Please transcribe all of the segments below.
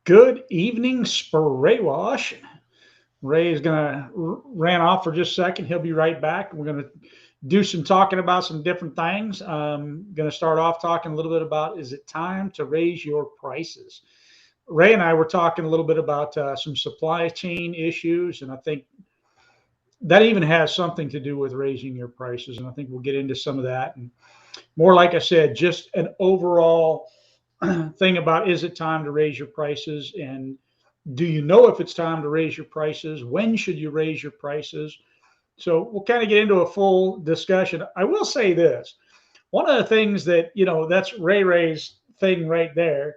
Good evening, Spray Wash. Ray is gonna ran off for just a second. He'll be right back. We're gonna do some talking about some different things. Gonna start off talking a little bit about is it time to raise your prices? Ray and I were talking a little bit about some supply chain issues, and I think that even has something to do with raising your prices. And I think we'll get into some of that. And more, like I said, just an overall thing about is it time to raise your prices, and do you know if it's time to raise your prices? When should you raise your prices? So we'll kind of get into a full discussion. I will say this. One of the things that, that's Ray Ray's thing right there.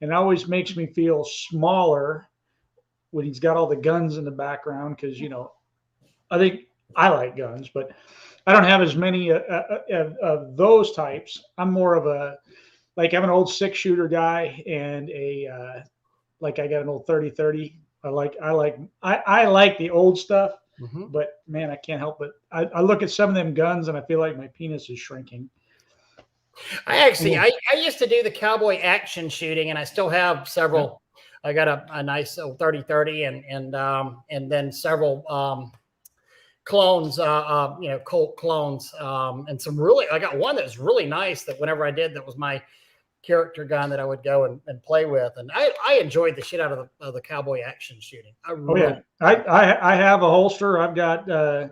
And it always makes me feel smaller when he's got all the guns in the background because, I think I like guns, but I don't have as many of those types. I'm more of I'm an old 6-shooter guy and I got an old 30-30. I like the old stuff, but man, I can't help it. I look at some of them guns and I feel like my penis is shrinking. I used to do the cowboy action shooting, and I still have several. I got a nice old 30-30 and then several clones, Colt clones, and some really. I got one that was really nice that whenever I did, that was my character gun that I would go and play with, and I enjoyed the shit out of the cowboy action shooting. I have a holster. I've got a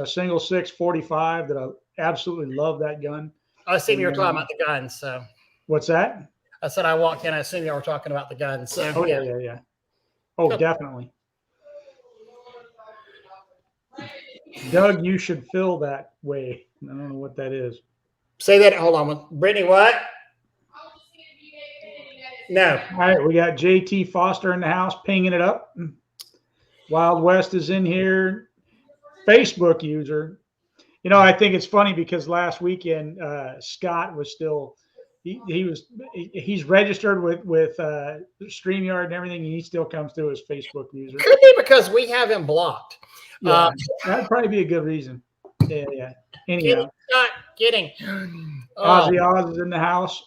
single 645 that I absolutely love that gun. I assume you were talking about the guns. So what's that? I said I walked in. I assume you were talking about the guns. So yeah. Oh, definitely. Doug, you should feel that way. I don't know what that is. Say that. Hold on, Brittany. What? No. All right, we got JT Foster in the house pinging it up. Wild West is in here. Facebook user. I think it's funny because last weekend Scott was still he's registered with StreamYard and everything, and he still comes through as Facebook user. Could be because we have him blocked. Yeah, that'd probably be a good reason. Yeah. Anyhow, kidding. Ozzy Oz is in the house.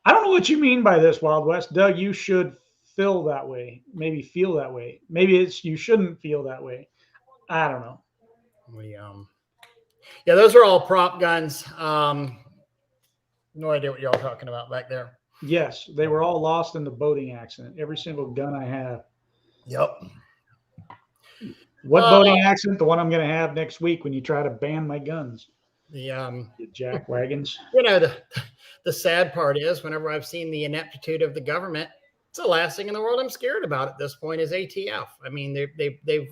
I don't know what you mean by this, Wild West. Doug, you should feel that way. Maybe feel that way. Maybe it's you shouldn't feel that way. I don't know. Those are all prop guns. No idea what y'all talking about back there. Yes, they were all lost in the boating accident. Every single gun I have. Yep. What boating accident? The one I'm going to have next week when you try to ban my guns. The jack wagons. The sad part is whenever I've seen the ineptitude of the government, it's the last thing in the world I'm scared about at this point is ATF. I mean, they've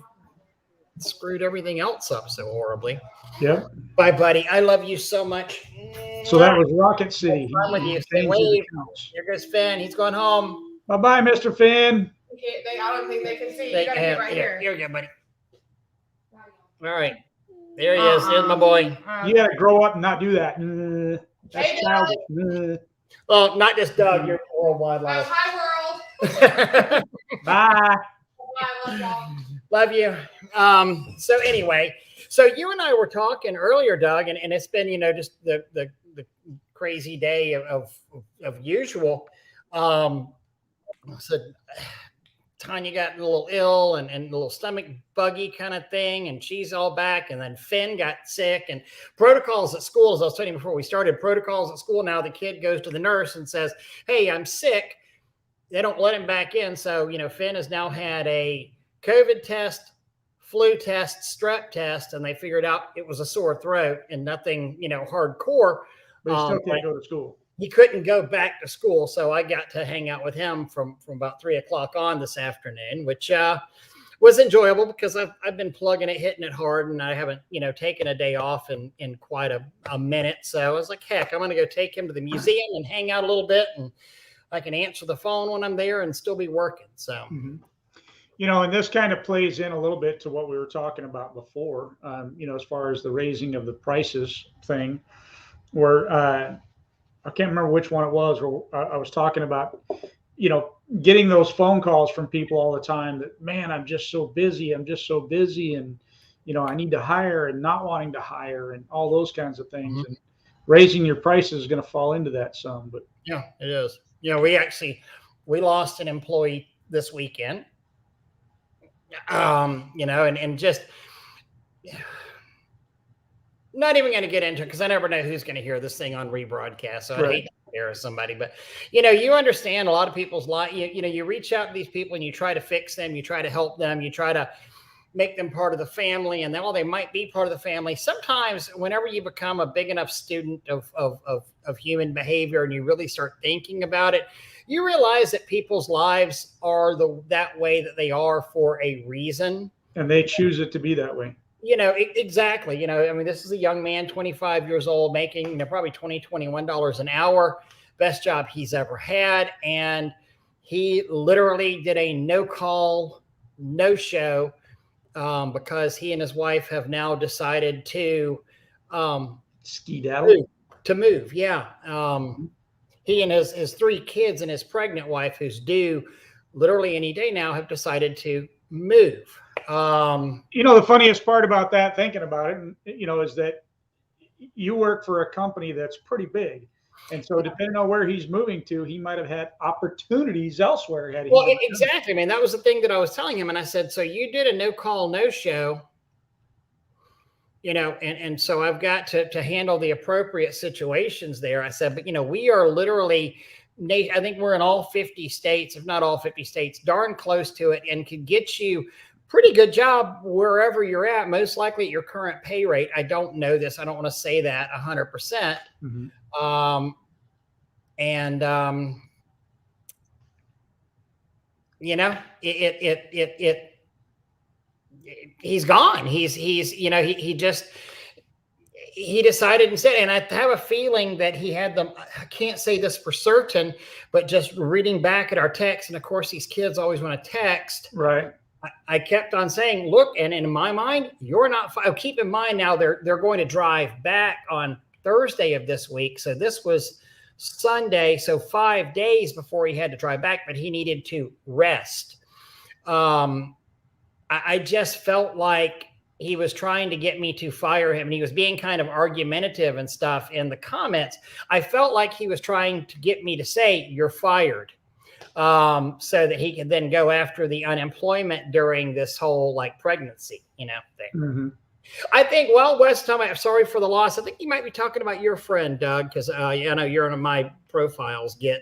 screwed everything else up so horribly. Yep. Bye, buddy. I love you so much. So that was Rocket City. I'm with you. Stay wave. Here goes Finn. He's going home. Bye-bye, Mr. Finn. I don't think they can see. You gotta get right here. Here we go, buddy. All right. There he is. There's my boy. You gotta grow up and not do that. Hey, childish. Well, not just Doug. You're worldwide life. Hi, world. Bye. Bye. Love you. So anyway, so you and I were talking earlier, Doug, and it's been, just the crazy day of usual. So Tanya got a little ill and a little stomach buggy kind of thing, and she's all back. And then Finn got sick, and protocols at school, as I was telling you before we started, protocols at school. Now the kid goes to the nurse and says, "Hey, I'm sick." They don't let him back in. So, Finn has now had a COVID test, flu test, strep test, and they figured out it was a sore throat and nothing, hardcore. But he still can't go to school. He couldn't go back to school, so I got to hang out with him from about 3 o'clock on this afternoon, which was enjoyable because I've been plugging it, hitting it hard, and I haven't, taken a day off in quite a minute. So I was like, heck, I'm going to go take him to the museum and hang out a little bit, and I can answer the phone when I'm there and still be working. So. Mm-hmm. And this kind of plays in a little bit to what we were talking about before, as far as the raising of the prices thing, where I can't remember which one it was, where I was talking about, getting those phone calls from people all the time that, man, I'm just so busy. And, I need to hire and not wanting to hire and all those kinds of things. Mm-hmm. And raising your prices is going to fall into that some. But yeah, it is. We actually we lost an employee this weekend. And just not even going to get into it because I never know who's going to hear this thing on rebroadcast. So I hate to embarrass somebody, but you understand a lot of people's life. You reach out to these people and you try to fix them, you try to help them, you try to make them part of the family, and they might be part of the family. Sometimes whenever you become a big enough student of human behavior and you really start thinking about it, you realize that people's lives are that way that they are for a reason. And they choose it to be that way. Exactly. I mean, this is a young man, 25 years old, making probably $21 an hour, best job he's ever had. And he literally did a no call, no show because he and his wife have now decided to skedaddle, to move. Yeah. He and his 3 kids and his pregnant wife, who's due literally any day now, have decided to move. The funniest part about that, thinking about it, is that you work for a company that's pretty big. And so depending on where he's moving to, he might have had opportunities elsewhere. Exactly. I mean, that was the thing that I was telling him. And I said, so you did a no call, no show, and so I've got to handle the appropriate situations there. I said, but, we are literally, I think we're in all 50 states, if not all 50 states, darn close to it, and could get you pretty good job wherever you're at, most likely at your current pay rate. I don't know this. I don't want to say that 100%. Mm-hmm. He's gone. He decided instead, and I have a feeling that he had them. I can't say this for certain, but just reading back at our text, and of course these kids always want to text. Right. I kept on saying, look, and in my mind, you're not. Keep in mind now they're going to drive back on Thursday of this week. So this was Sunday, so 5 days before he had to drive back, but he needed to rest. I just felt like he was trying to get me to fire him, and he was being kind of argumentative and stuff in the comments. I felt like he was trying to get me to say, you're fired. So that he could then go after the unemployment during this whole pregnancy, thing. Mm-hmm. I think, Wes, I'm sorry for the loss. I think you might be talking about your friend, Doug, because I know you're on my profiles. Yeah.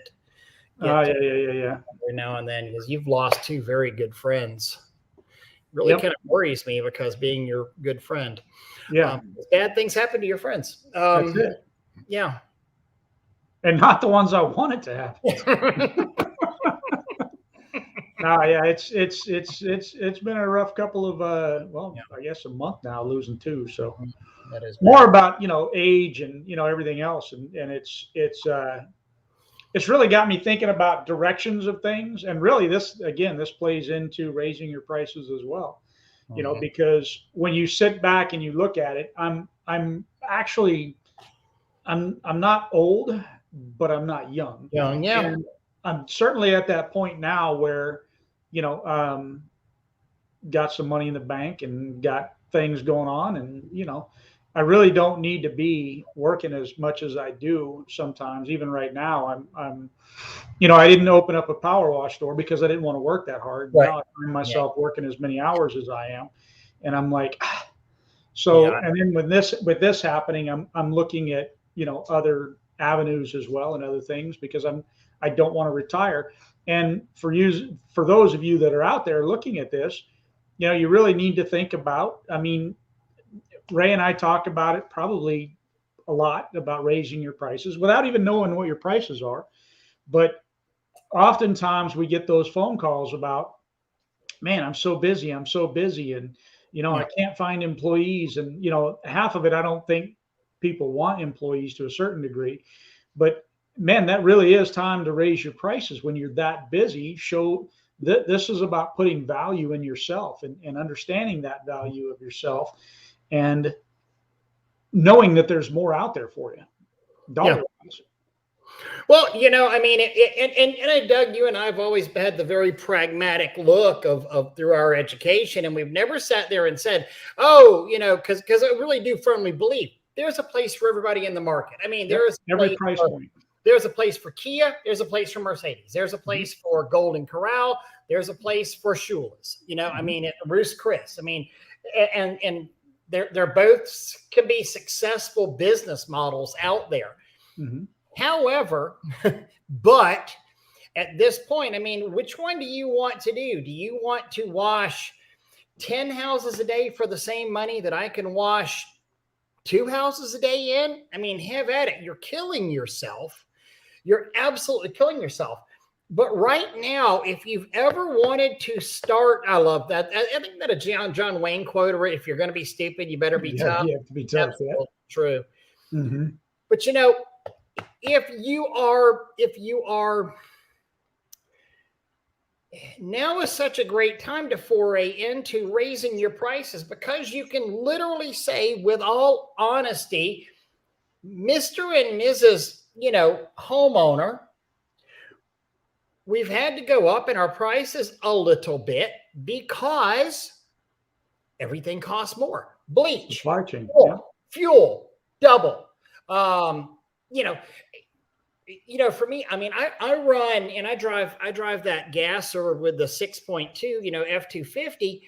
Every now and then, because you've lost 2 very good friends. Really kind of worries me because being your good friend. Yeah. Bad things happen to your friends. That's it. Yeah. And not the ones I wanted to happen. It's been a rough couple of I guess a month now, losing 2. So that is more about age and everything else, and it's really got me thinking about directions of things, and really this plays into raising your prices as well. Mm-hmm. Because when you sit back and you look at it, I'm not old, but I'm not young. Young, yeah. And I'm certainly at that point now where, got some money in the bank and got things going on. And, I really don't need to be working as much as I do sometimes. Even right now, I'm I didn't open up a power wash store because I didn't want to work that hard. Right. Now I find myself working as many hours as I am. And I'm like, and then with this happening, I'm looking at, other avenues as well and other things because I don't want to retire. And for those of you that are out there looking at this, you really need to think about, Ray and I talked about it probably a lot about raising your prices without even knowing what your prices are. But oftentimes we get those phone calls about, man, I'm so busy. And, I can't find employees. And, half of it, I don't think people want employees to a certain degree. But man, that really is time to raise your prices when you're that busy. Show that this is about putting value in yourself and understanding that value of yourself and knowing that there's more out there for you. Dollar-wise. Well, and Doug, you and I have always had the very pragmatic look of through our education, and we've never sat there and said, because I really do firmly believe there's a place for everybody in the market. There is every price point. There's a place for Kia. There's a place for Mercedes. There's a place for Golden Corral. There's a place for Shula's. You know, I mean, Ruth's Chris. I mean, and they're both can be successful business models out there. However, but at this point, I mean, which one do you want to do? Do you want to wash 10 houses a day for the same money that I can wash 2 houses a day in? I mean, have at it. You're killing yourself. You're absolutely killing yourself. But right now, if you've ever wanted to start, I love that. I think that a John Wayne quote, or if you're going to be stupid, you better be tough. You have to be tough. Yeah. True. But you know, if you are, now is such a great time to foray into raising your prices, because you can literally say with all honesty, Mr. and Mrs., you know, homeowner, we've had to go up in our prices a little bit because everything costs more. Bleach, Supply chain, fuel, double. You know, for me, I mean, I run and I drive that gas, or with the 6.2, you know, F250.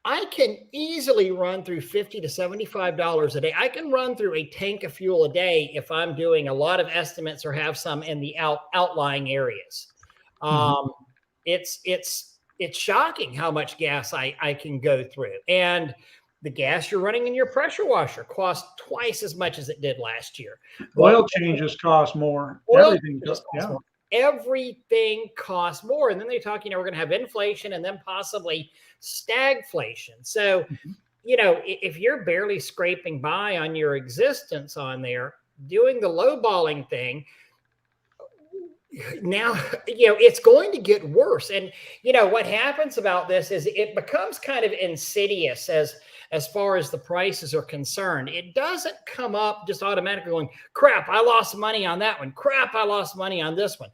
I can easily run through $50 to $75 a day. I can run through a tank of fuel a day if I'm doing a lot of estimates or have some in the outlying areas. It's shocking how much gas I can go through. And the gas you're running in your pressure washer costs twice as much as it did last year. Oil changes cost more. Everything costs more. Everything costs more. And then they talk, you know, we're going to have inflation and then possibly stagflation. So, you know, if you're barely scraping by on your existence on there, doing the lowballing thing, now, you know, it's going to get worse. And, you know, what happens about this is it becomes kind of insidious as far as the prices are concerned. It doesn't come up just automatically going, crap, I lost money on that one. Crap, I lost money on this one.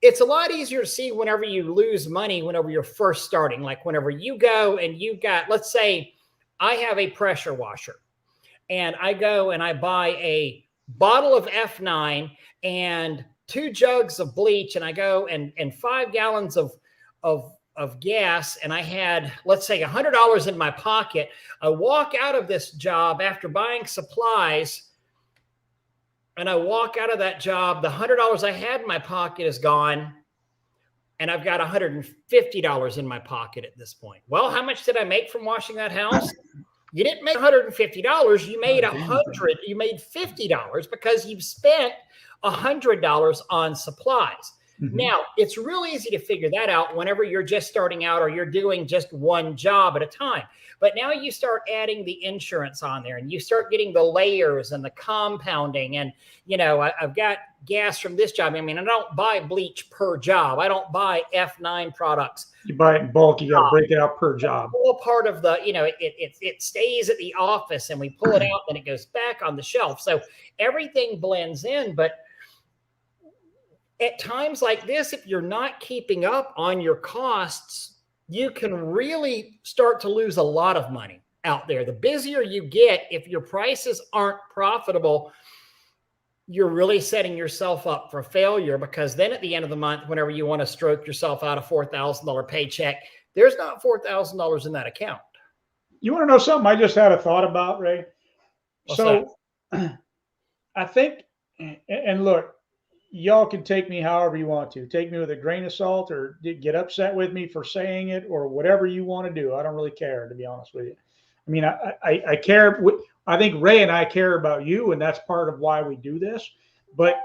It's a lot easier to see whenever you lose money, whenever you're first starting. Like whenever you go and you've got, let's say I have a pressure washer and I go and I buy a bottle of F9 and 2 jugs of bleach, and I go and 5 gallons of gas, and I had, let's say, $100 in my pocket. I walk out of this job after buying supplies, and I walk out of that job, the $100 I had in my pocket is gone, and I've got $150 in my pocket at this point. Well, how much did I make from washing that house? You didn't make $150. You made You made $50 because you've spent $100 on supplies. Now, it's really easy to figure that out whenever you're just starting out or you're doing just one job at a time. But now you start adding the insurance on there and you start getting the layers and the compounding. And, you know, I've got gas from this job. I mean, I don't buy bleach per job. I don't buy F9 products. You buy it in bulk. You got to break it out per job. All part of the, you know, it stays at the office and we pull it out and it goes back on the shelf. So everything blends in. But at times like this, if you're not keeping up on your costs, you can really start to lose a lot of money out there. The busier you get, if your prices aren't profitable, you're really setting yourself up for failure, because then at the end of the month, whenever you want to stroke yourself out a $4,000 paycheck, there's not $4,000 in that account. You want to know something I just had a thought about, Ray? What's so that? I think, and look, y'all can take me however you want to. Take me with a grain of salt or get upset with me for saying it or whatever you want to do. I don't really care, to be honest with you. I mean, I care. I think Ray and I care about you, and that's part of why we do this. But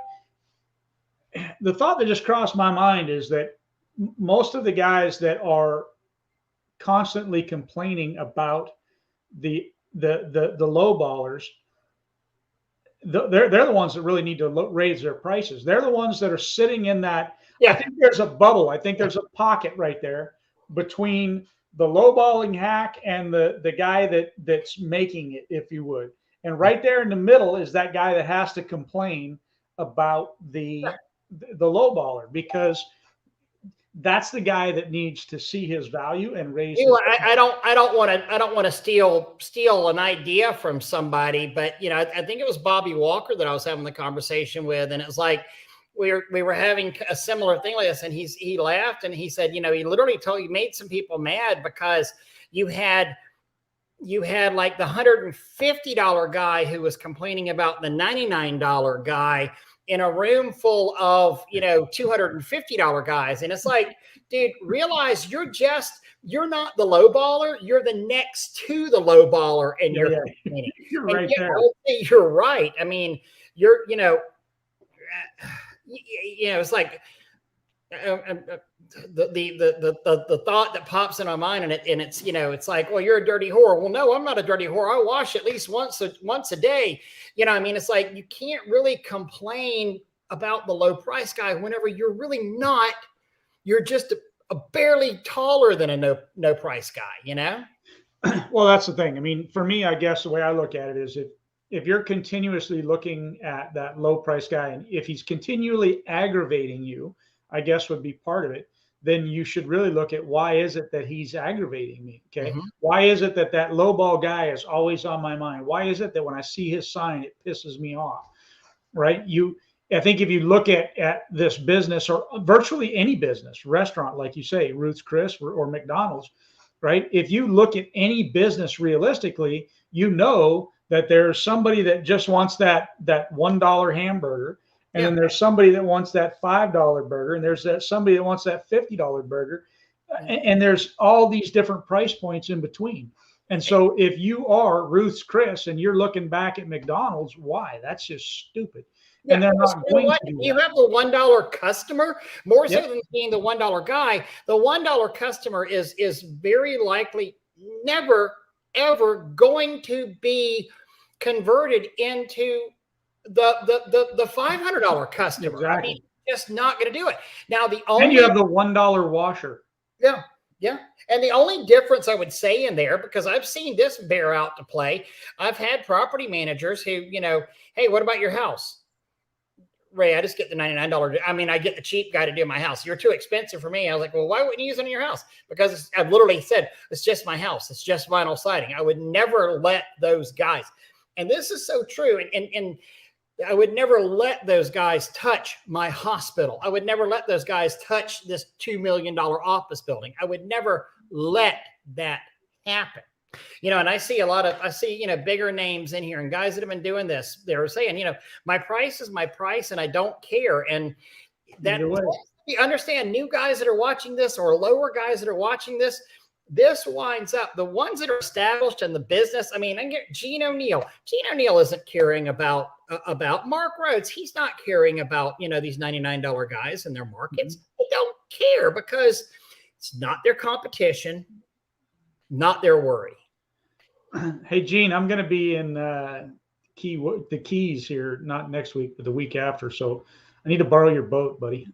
the thought that just crossed my mind is that most of the guys that are constantly complaining about the lowballers, they're the ones that really need to raise their prices. They're the ones that are sitting in that. Yeah. I think there's a bubble. I think there's a pocket right there between the lowballing hack and the guy that's making it, if you would. And right there in the middle is that guy that has to complain about the lowballer, because that's the guy that needs to see his value and raise. I don't want to steal an idea from somebody, but I think it was Bobby Walker that I was having the conversation with, and it was like we were having a similar thing like this, and he laughed and he said, he literally made some people mad because you had like the $150 guy who was complaining about the $99 guy in a room full of, $250 guys. And it's like, dude, realize you're not the low baller. You're the next to the low baller. And you're right there. You're right. I mean, it's like, the thought that pops in my mind, and it's it's like, well, you're a dirty whore. Well, no, I'm not a dirty whore. I wash at least once a day. It's like you can't really complain about the low price guy whenever you're really not. You're just a barely taller than a no price guy. Well, that's the thing. I mean, for me, I guess the way I look at it is if you're continuously looking at that low price guy, and if he's continually aggravating you, I guess would be part of it, then you should really look at why is it that he's aggravating me? Okay. Mm-hmm. Why is it that low ball guy is always on my mind? Why is it that when I see his sign, it pisses me off? Right. I think if you look at this business or virtually any business, restaurant, like you say, Ruth's Chris or McDonald's, right? If you look at any business realistically, that there's somebody that just wants that $1 hamburger. And then there's somebody that wants that $5 burger, and there's somebody that wants that $50 burger, and there's all these different price points in between. And so if you are Ruth's Chris and you're looking back at McDonald's, why? That's just stupid. Yeah, and they're not going to do you that. Have the $1 customer more so than being the $1 guy. The $1 customer is very likely never ever going to be converted into the $500 customer. Exactly. I mean, just not going to do it. Now and you have the $1 washer. Yeah. And the only difference I would say in there, because I've seen this bear out to play, I've had property managers who, hey, what about your house? Ray, I just get the $99. I mean, I get the cheap guy to do my house. You're too expensive for me. I was like, well, why wouldn't you use it in your house? Because I've literally said, it's just my house. It's just vinyl siding. I would never let those guys. And this is so true. And I would never let those guys touch my hospital. I would never let those guys touch this $2 million office building. I would never let that happen. And I see bigger names in here and guys that have been doing this. They were saying, my price is my price and I don't care. And that you understand, new guys that are watching this or lower guys that are watching this winds up the ones that are established in the business. I mean, I get Gene O'Neill. Gene O'Neill isn't caring about Mark Rhodes. He's not caring about, these $99 guys in their markets. They don't care because it's not their competition, not their worry. Hey, Gene, I'm going to be in the Keys here, not next week, but the week after. So I need to borrow your boat, buddy.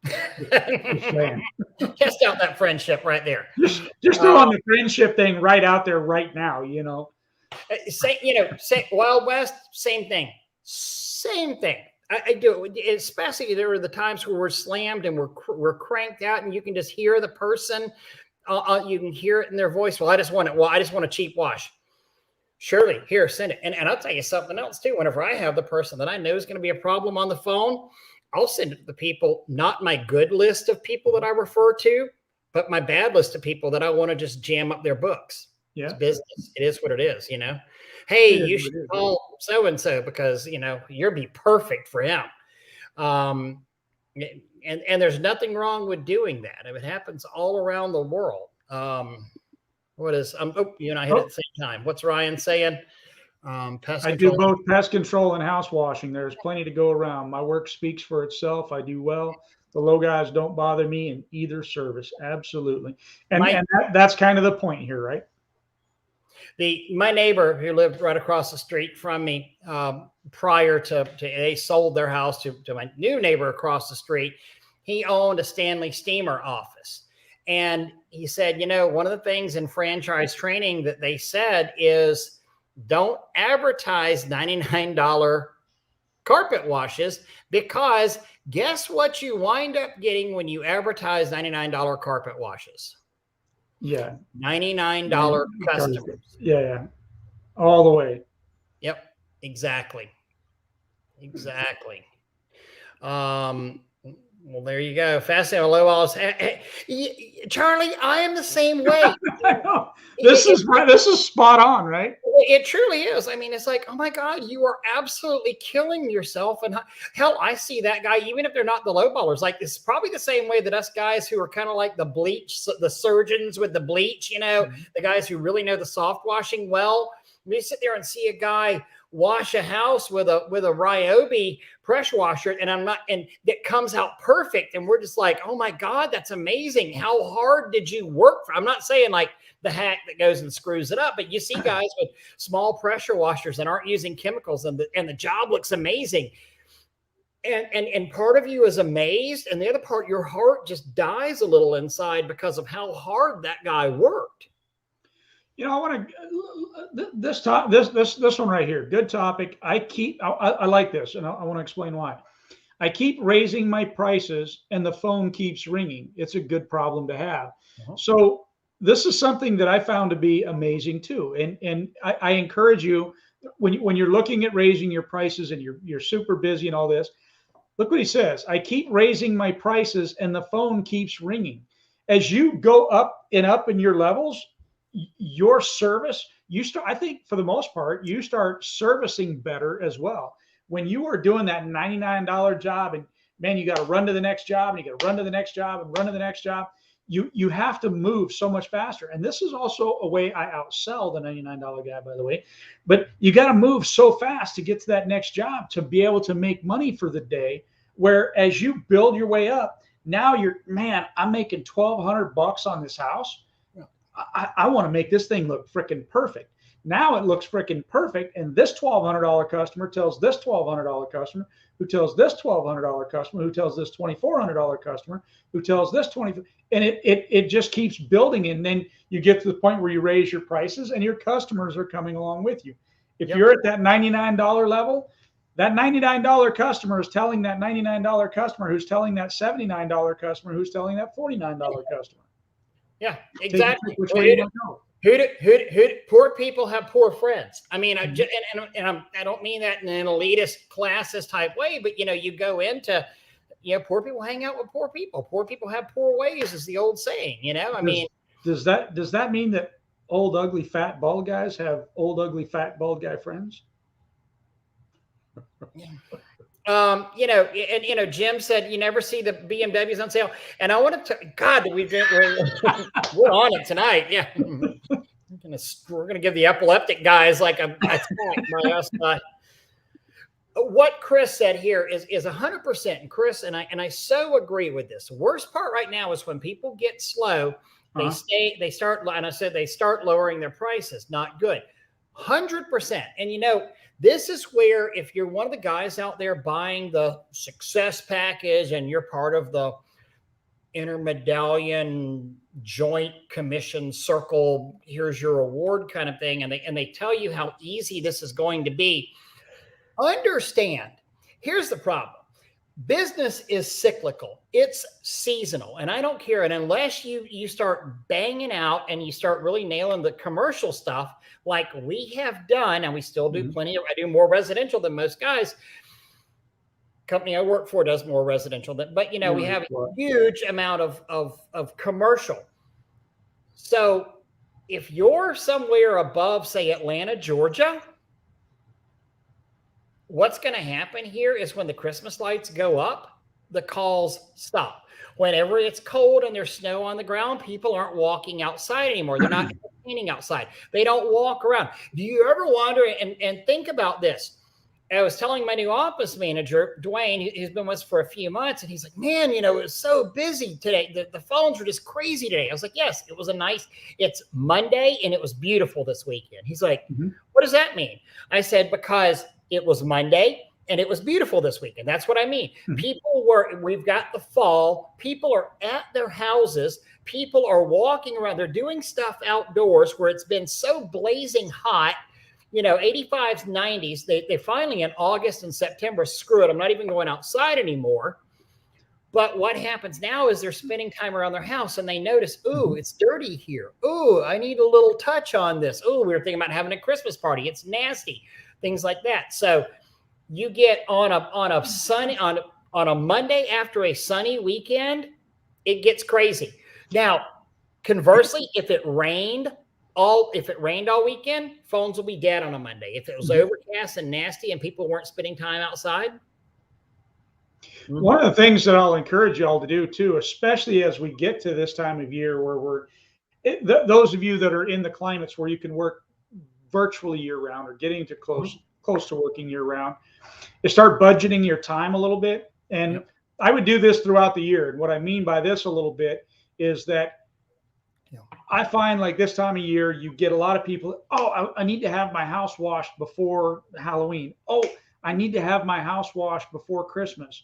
Test out that friendship right there. Just throw on the friendship thing right out there right now. Say Wild West, same thing. I do, especially there were the times where we're slammed and we're cranked out, and you can just hear the person. You can hear it in their voice. Well, I just want a cheap wash. Surely, here, send it. And I'll tell you something else too. Whenever I have the person that I know is going to be a problem on the phone, I'll send it to the people, not my good list of people that I refer to, but my bad list of people that I want to just jam up their books. Yeah. It's business. It is what it is, Hey, you should call so-and-so because, you'll be perfect for him. And there's nothing wrong with doing that. It happens all around the world. What is, you and I hit at the same time. What's Ryan saying? I do both pest control and house washing. There's plenty to go around. My work speaks for itself. I do well. The low guys don't bother me in either service. Absolutely. And that's kind of the point here, right? My neighbor who lived right across the street from me, prior to they sold their house to my new neighbor across the street, he owned a Stanley Steamer office. And he said, one of the things in franchise training that they said is don't advertise $99 carpet washes, because guess what you wind up getting when you advertise $99 carpet washes? Yeah. $99 customers. Yeah. All the way. Yep. Exactly. Well, there you go. Fascinating. Lowballers. Charlie, I am the same way. I know. This is spot on, right? It truly is. I mean, it's like, oh my God, you are absolutely killing yourself. And hell, I see that guy, even if they're not the lowballers, like it's probably the same way that us guys who are kind of like the bleach, the surgeons with the bleach, the guys who really know the soft washing well. You sit there and see a guy wash a house with a Ryobi pressure washer, and that comes out perfect. And we're just like, oh my God, that's amazing. How hard did you work for? I'm not saying like the hack that goes and screws it up, but you see guys with small pressure washers and aren't using chemicals, and the job looks amazing. And part of you is amazed, and the other part, your heart just dies a little inside because of how hard that guy worked. I want to this one right here. Good topic. I like this, and I want to explain why. I keep raising my prices, and the phone keeps ringing. It's a good problem to have. So this is something that I found to be amazing too. And I encourage you, when you're looking at raising your prices and you're super busy and all this, look what he says. I keep raising my prices, and the phone keeps ringing. As you go up in your levels, your service, I think for the most part, you start servicing better as well. When you are doing that $99 job, and man, you got to run to the next job, and you got to run to the next job and run to the next job. You have to move so much faster. And this is also a way I outsell the $99 guy, by the way. But you got to move so fast to get to that next job to be able to make money for the day. Where as you build your way up, now I'm making $1,200 on this house. I want to make this thing look freaking perfect. Now it looks freaking perfect. And this $1,200 customer tells this $1,200 customer, who tells this $1,200 customer, who tells this $2,400 customer, who tells this $20. And it just keeps building. And then you get to the point where you raise your prices and your customers are coming along with you. If you're at that $99 level, that $99 customer is telling that $99 customer, who's telling that $79 customer, who's telling that $49 customer. Yeah, exactly. Poor people have poor friends. I mean, I don't mean that in an elitist, classist type way, but you go into, poor people hang out with poor people. Poor people have poor ways, is the old saying. Does that mean that old, ugly, fat, bald guys have old, ugly, fat, bald guy friends? Jim said you never see the BMWs on sale, and I want to. God, we're on it tonight. Yeah, we're gonna give the epileptic guys like a attack by us. What Chris said here is 100%, and Chris and I so agree with this. The worst part right now is when people get slow, they start, and I said they start lowering their prices. Not good. 100%. And this is where, if you're one of the guys out there buying the success package and you're part of the intermedallion joint commission circle, here's your award kind of thing, and they tell you how easy this is going to be, understand, here's the problem. Business is cyclical. It's seasonal. And I don't care. And unless you start banging out and you start really nailing the commercial stuff like we have done, and we still do plenty of, I do more residential than most guys. Company I work for does more residential but we have a huge amount of commercial. So if you're somewhere above, say, Atlanta, Georgia, what's going to happen here is when the Christmas lights go up, the calls stop. Whenever it's cold and there's snow on the ground, people aren't walking outside anymore. They're not entertaining outside. They don't walk around. Do you ever wonder and think about this? I was telling my new office manager, Dwayne, he's been with us for a few months, and he's like, man, it was so busy today. The phones were just crazy today. I was like, yes, it was it's Monday, and it was beautiful this weekend. He's like, what does that mean? I said, because it was Monday and it was beautiful this weekend. That's what I mean. We've got the fall. People are at their houses. People are walking around. They're doing stuff outdoors where it's been so blazing hot. 85s, 90s, they finally in August and September, screw it, I'm not even going outside anymore. But what happens now is they're spending time around their house and they notice, ooh, it's dirty here. Ooh, I need a little touch on this. Ooh, we were thinking about having a Christmas party. It's nasty, things like that. So you get on a Monday after a sunny weekend, it gets crazy. Now, conversely, if it rained all weekend, phones will be dead on a Monday. If it was overcast and nasty and people weren't spending time outside. One of the things that I'll encourage y'all to do too, especially as we get to this time of year where those of you that are in the climates where you can work virtually year round or getting to close to working year round, is start budgeting your time a little bit. And I would do this throughout the year. And what I mean by this a little bit is that I find like this time of year, you get a lot of people, oh, I need to have my house washed before Halloween. Oh, I need to have my house washed before Christmas.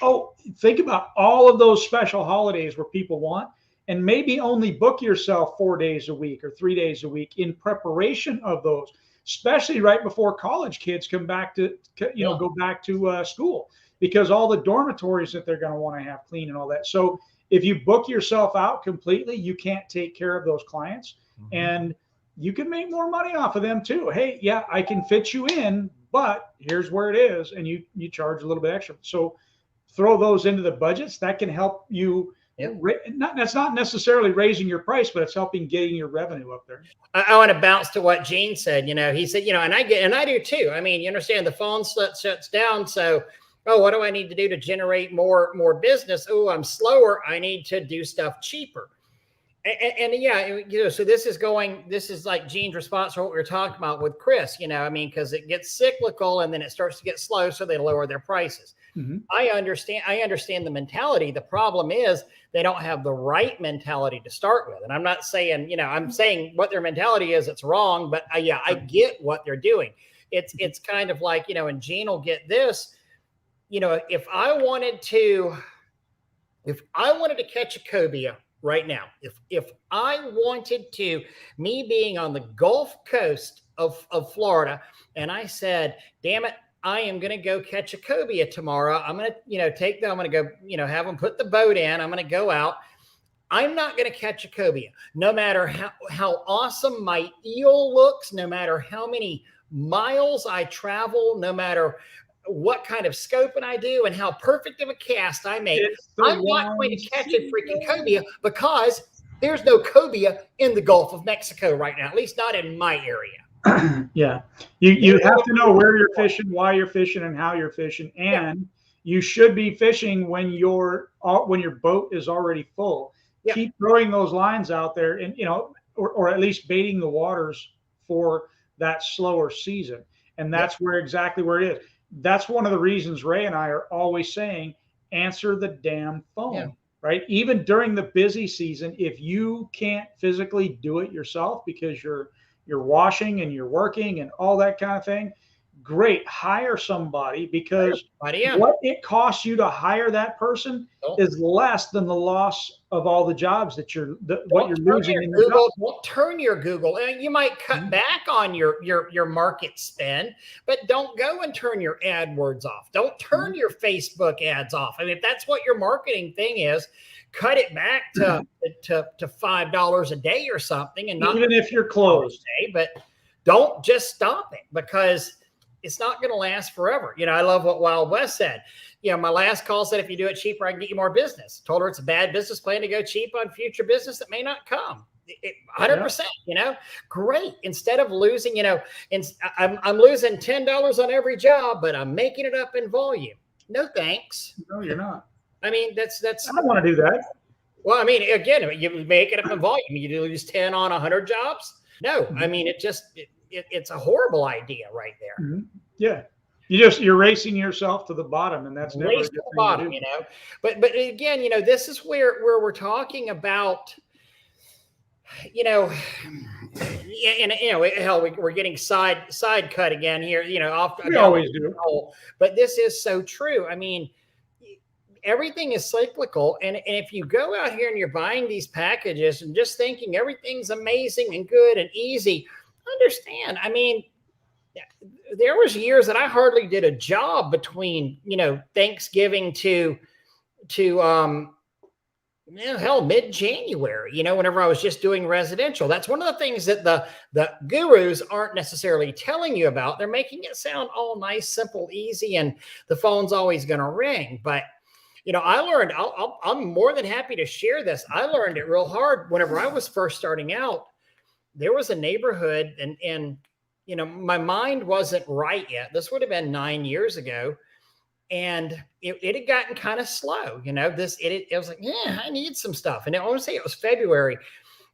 Oh, think about all of those special holidays where people want, and maybe only book yourself 4 days a week or 3 days a week in preparation of those, especially right before college kids come back to, go back to school, because all the dormitories that they're going to want to have clean and all that. So if you book yourself out completely, you can't take care of those clients, and you can make more money off of them too. Hey, yeah, I can fit you in, but here's where it is. And you charge a little bit extra. So throw those into the budgets. That can help you. That's not necessarily raising your price, but it's helping getting your revenue up there. I want to bounce to what Gene said. He said, and I do too. I mean, you understand the phone shuts down. So, what do I need to do to generate more business? Oh, I'm slower. I need to do stuff cheaper. So this is like Gene's response to what we were talking about with Chris, because it gets cyclical and then it starts to get slow. So they lower their prices. I understand the mentality. The problem is they don't have the right mentality to start with. And I'm not saying, I'm saying what their mentality is, it's wrong, but I get what they're doing. It's kind of like, and Gene will get this, if I wanted to catch a cobia right now, if I wanted to, me being on the Gulf Coast of Florida, and I said, damn it, I am going to go catch a cobia tomorrow. I'm going to, I'm going to go, have them put the boat in. I'm going to go out. I'm not going to catch a cobia, no matter how awesome my eel looks, no matter how many miles I travel, no matter what kind of scoping I do and how perfect of a cast I make. I'm not going to catch a freaking cobia because there's no cobia in the Gulf of Mexico right now, at least not in my area. Yeah. You have to know where you're fishing, why you're fishing, and how you're fishing. And you should be fishing when your boat is already full. Keep throwing those lines out there and, or at least baiting the waters for that slower season. And that's exactly where it is. That's one of the reasons Ray and I are always saying, answer the damn phone, right? Even during the busy season, if you can't physically do it yourself because you're washing and you're working and all that kind of thing, great, hire somebody, because what it costs you to hire that person is less than the loss of all the jobs that what you're losing in your Google. Don't turn your Google. You might cut back on your market spend, but don't go and turn your AdWords off. Don't turn your Facebook ads off. I mean, if that's what your marketing thing is, cut it back to $5 a day or something, and not even if you're closed. But don't just stop it, because it's not going to last forever. I love what Wild West said. My last call said, if you do it cheaper, I can get you more business. Told her it's a bad business plan to go cheap on future business that may not come. 100%, great. Instead of losing, I'm losing $10 on every job, but I'm making it up in volume. No, thanks. No, you're not. I mean, that's. I don't want to do that. Well, I mean, again, you make it up in volume. You lose 10 on 100 jobs. No, I mean, it's a horrible idea right there. Yeah. You're racing yourself to the bottom, and that's never a good thing bottom, to do. But again, this is where we're talking about, hell, we're getting side cut again here, off. We always do. But this is so true. I mean, everything is cyclical. And if you go out here and you're buying these packages and just thinking everything's amazing and good and easy, understand, I mean, there was years that I hardly did a job between, Thanksgiving to hell, mid-January, whenever I was just doing residential. That's one of the things that the gurus aren't necessarily telling you about. They're making it sound all nice, simple, easy, and the phone's always going to ring. But, I learned, I'm more than happy to share this. I learned it real hard whenever I was first starting out. There was a neighborhood and my mind wasn't right yet. This would have been 9 years ago. And it had gotten kind of slow, it was like, yeah, I need some stuff. And I want to say it was February,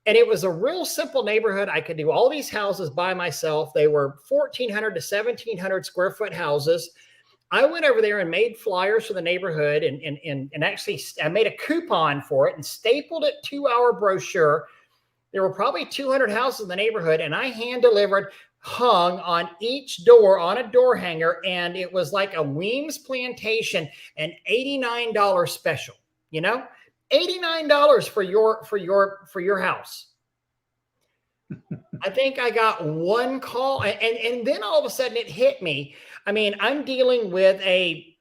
and it was a real simple neighborhood. I could do all these houses by myself. They were 1,400 to 1,700 square foot houses. I went over there and made flyers for the neighborhood and actually I made a coupon for it and stapled it to our brochure. There were probably 200 houses in the neighborhood, and I hand delivered, hung on each door on a door hanger, and it was like a Weems Plantation, an $89 special. $89 for your house. I think I got one call, and then all of a sudden it hit me. I mean, I'm dealing with a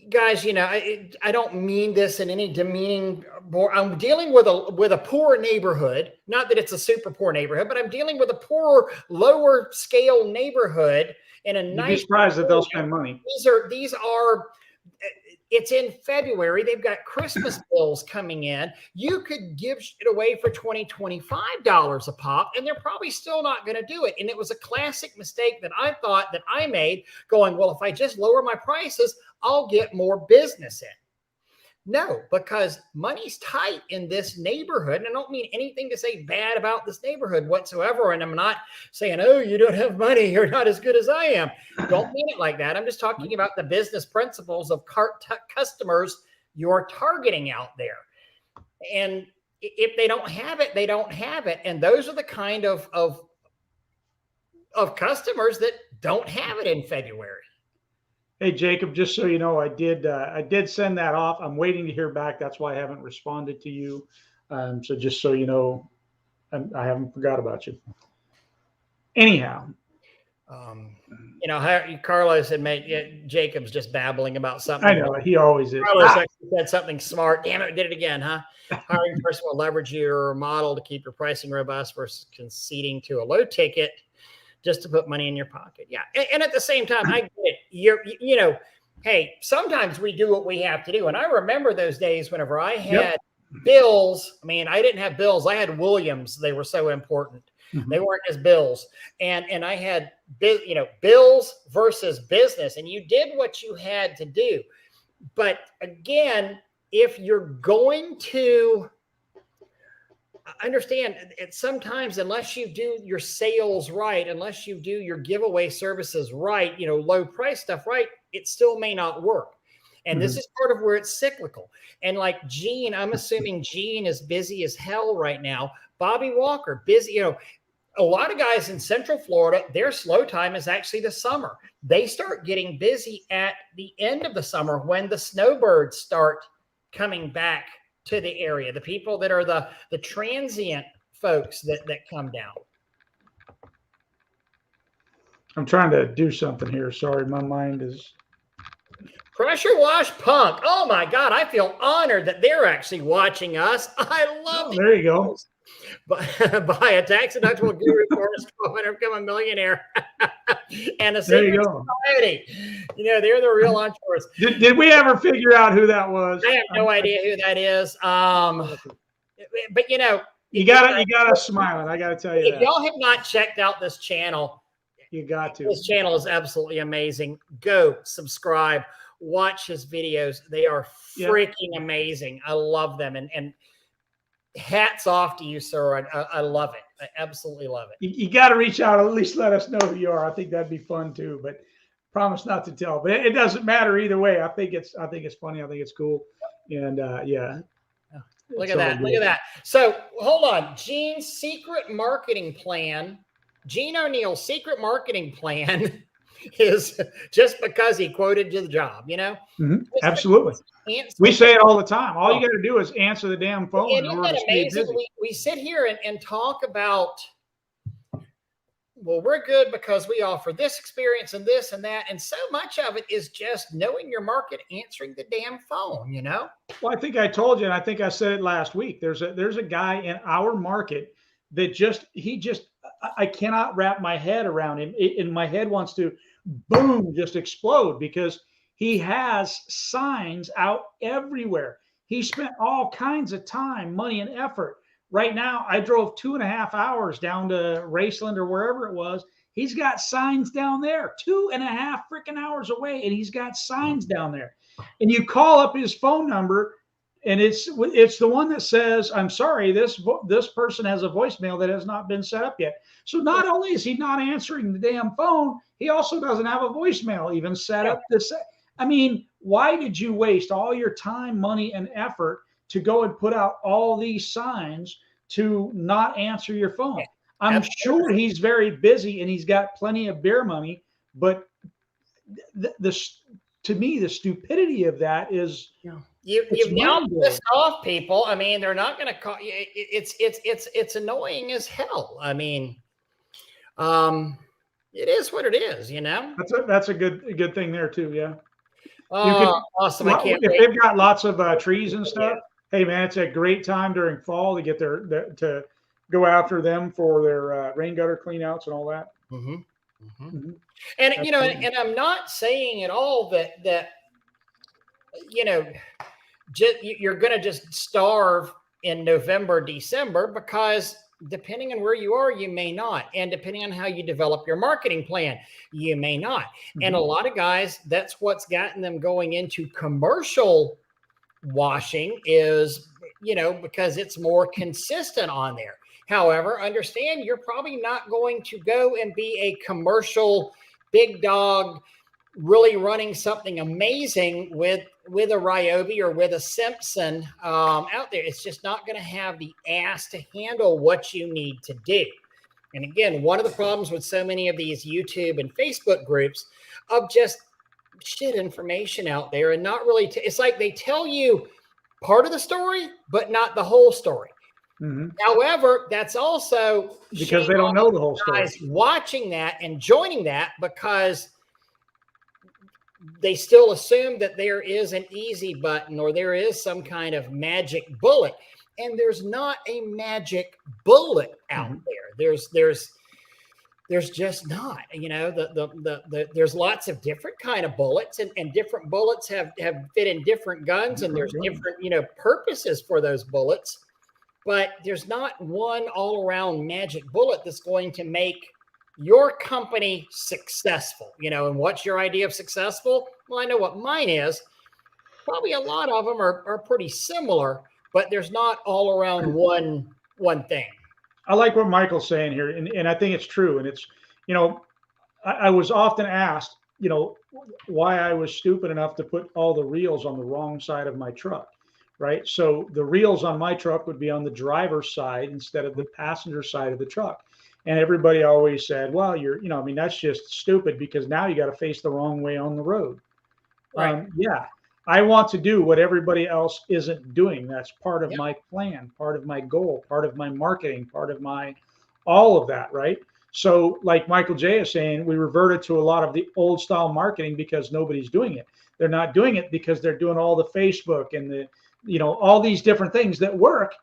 guys, I don't mean this in any demeaning. I'm dealing with a poor neighborhood. Not that it's a super poor neighborhood, but I'm dealing with a poor, lower scale neighborhood in a nice. You'd be surprised that they'll spend money. These are. It's in February. They've got Christmas bills coming in. You could give it away for $20, $25 a pop, and they're probably still not going to do it. And it was a classic mistake that I thought that I made, going, well, if I just lower my prices, I'll get more business in. No, because money's tight in this neighborhood. And I don't mean anything to say bad about this neighborhood whatsoever. And I'm not saying, oh, you don't have money, you're not as good as I am. Don't mean it like that. I'm just talking about the business principles of customers you're targeting out there. And if they don't have it, they don't have it. And those are the kind of customers that don't have it in February. Hey, Jacob, just so you know, I did send that off. I'm waiting to hear back. That's why I haven't responded to you. So just so you know, I haven't forgot about you. Anyhow. Carlos had made Jacob's just babbling about something. I know, he always is. Carlos actually said something smart. Damn it, did it again, huh? Hiring person will leverage your model to keep your pricing robust versus conceding to a low ticket just to put money in your pocket. Yeah. And at the same time, I get it. Hey, sometimes we do what we have to do. And I remember those days whenever I had bills. I mean, I didn't have bills. I had Williams. They were so important. Mm-hmm. They weren't as bills. And I had, bills versus business. And you did what you had to do. But again, if you're going to understand it, sometimes unless you do your sales right, unless you do your giveaway services right, low price stuff right, it still may not work. And this is part of where it's cyclical. And like Gene, I'm assuming Gene is busy as hell right now. Bobby Walker, busy. A lot of guys in Central Florida, their slow time is actually the summer. They start getting busy at the end of the summer when the snowbirds start coming back to the area, the people that are the transient folks that come down. I'm trying to do something here. Sorry, my mind is. Pressure Wash Punk. Oh my God, I feel honored that they're actually watching us. I love there you go. Buy a tax deductible guru course, become a millionaire, and a secret society. They're the real entrepreneurs. Did we ever figure out who that was? I have no idea who that is. But you got us smiling. I got to tell you, if y'all have not checked out this channel, you got to. This channel is absolutely amazing. Go subscribe, watch his videos. They are freaking amazing. I love them, and hats off to you, sir. I love it. I absolutely love it. You got to reach out. At least let us know who you are. I think that'd be fun too. But promise not to tell. But it doesn't matter either way. I think it's funny. I think it's cool. And look at that. Look at that. So hold on. Gene's secret marketing plan. Gene O'Neill's secret marketing plan is just because he quoted you the job, you know? Absolutely. We say it all the time. All you got to do is answer the damn phone in order to stay busy. We sit here and talk about, well, we're good because we offer this experience and this and that. And so much of it is just knowing your market, answering the damn phone, you know? Well, I think I told you, and I think I said it last week. There's a guy in our market that I cannot wrap my head around him. And my head wants to boom, just explode because he has signs out everywhere. He spent all kinds of time, money, and effort. Right now, I drove 2.5 hours down to Raceland or wherever it was. He's got signs down there, 2.5 freaking hours away, and he's got signs down there. And you call up his phone number, and it's the one that says, "I'm sorry, this person has a voicemail that has not been set up yet." So not only is he not answering the damn phone, he also doesn't have a voicemail even set up to say. I mean, why did you waste all your time, money, and effort to go and put out all these signs to not answer your phone? I'm sure he's very busy and he's got plenty of beer money, but to me, the stupidity of that is you've now pissed off people. I mean, they're not going to call you. It's annoying as hell. I mean, it is what it is, you know. That's a good thing there too. Yeah. Awesome! I can't if wait. They've got lots of trees and stuff. Hey man, it's a great time during fall to get to go after them for their rain gutter cleanouts and all that. And you know, and I'm not saying at all that you know, you're going to just starve in November, December, because depending on where you are, you may not. And depending on how you develop your marketing plan, you may not. And a lot of guys, that's what's gotten them going into commercial washing is, you know, because it's more consistent on there. However, understand you're probably not going to go and be a commercial big dog really running something amazing with a Ryobi or with a Simpson out there. It's just not going to have the ass to handle what you need to do. And again, one of the problems with so many of these YouTube and Facebook groups of just shit information out there and not really, it's like they tell you part of the story, but not the whole story. However, that's also because they don't know the whole story. Watching that and joining that because they still assume that there is an easy button or there is some kind of magic bullet, and there's not a magic bullet out there. There's just not, you know, there's lots of different kind of bullets and different bullets have fit in different guns and there's different, you know, purposes for those bullets, but there's not one all around magic bullet that's going to make your company successful, you know. And what's your idea of successful? Well, I know what mine is. Probably a lot of them are pretty similar, but there's not all around one thing. I like what Michael's saying here, and I think it's true. And it's, you know, I was often asked, you know, why I was stupid enough to put all the reels on the wrong side of my truck, right? So the reels on my truck would be on the driver's side instead of the passenger side of the truck. And everybody always said, well, you know, I mean, that's just stupid because now you got to face the wrong way on the road. Right. Yeah, I want to do what everybody else isn't doing. That's part of my plan, part of my goal, part of my marketing, part of my, all of that, right? So like Michael J is saying, we reverted to a lot of the old style marketing because nobody's doing it. They're not doing it because they're doing all the Facebook and the, you know, all these different things that work,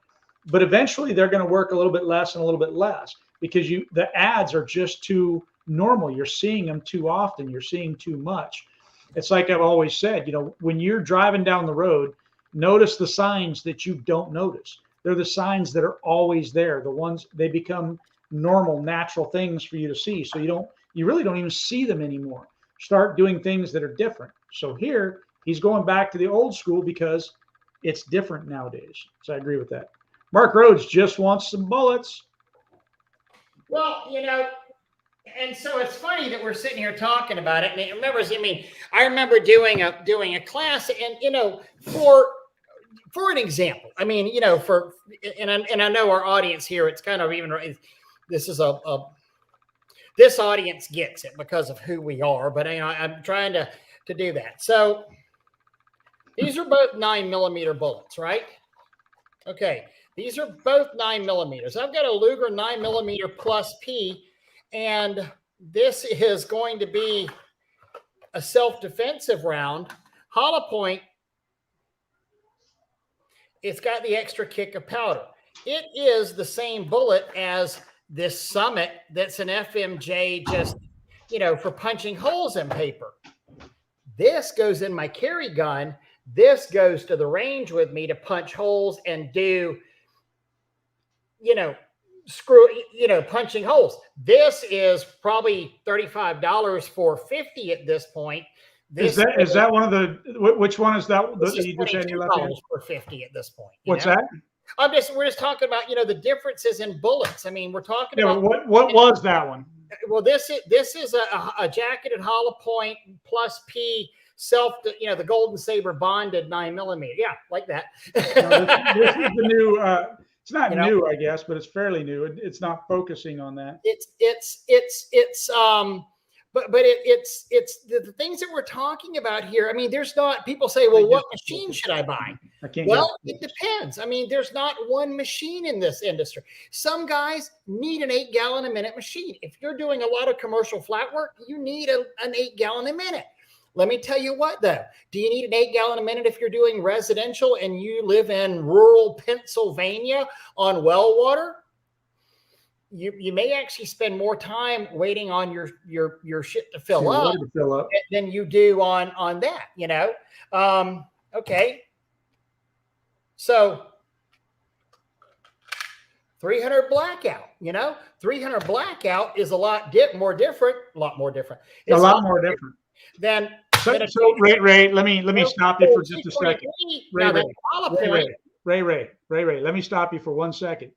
but eventually they're going to work a little bit less and a little bit less. Because the ads are just too normal. You're seeing them too often. You're seeing too much. It's like I've always said, you know, when you're driving down the road, notice the signs that you don't notice. They're the signs that are always there. The ones, they become normal, natural things for you to see. So you really don't even see them anymore. Start doing things that are different. So here he's going back to the old school because it's different nowadays. So I agree with that. Mark Rhodes just wants some bullets. Well, you know, and so it's funny that we're sitting here talking about it. And it remembers, I mean, I remember doing a class, and you know, for an example, I mean, you know, and I know our audience here, it's kind of even, this is a this audience gets it because of who we are, but I'm trying to do that. So these are both 9mm bullets, right? Okay, these are both 9mm. I've got a Luger 9mm plus P, and this is going to be a self-defensive round. Hollow point, it's got the extra kick of powder. It is the same bullet as this Summit that's an FMJ, just, for punching holes in paper. This goes in my carry gun. This goes to the range with me to punch holes and do, punching holes. This is probably $35 for 50 at this point. Is that one of the, which one is that? This is $22 for 50 at this point. What's that? We're just talking about, the differences in bullets. I mean, we're talking about what was that one? Well, this is a jacketed hollow point plus P the Golden Saber bonded 9mm. Yeah, like that. This is the new. It's not new, I guess, but it's fairly new. It's not focusing on that. It's the things that we're talking about here. I mean, there's not, people say, well, what machine should I buy? Well, it depends. I mean, there's not one machine in this industry. Some guys need an 8-gallon-a-minute machine. If you're doing a lot of commercial flat work, you need an 8-gallon-a-minute. Let me tell you what, though. Do you need an 8-gallon-a-minute if you're doing residential and you live in rural Pennsylvania on well water? You may actually spend more time waiting on your shit to fill up than you do on that, Okay. So 300 blackout, 300 blackout is a lot more different. It's a lot more different than Ray, let me stop you for just a second. Ray, let me stop you for 1 second.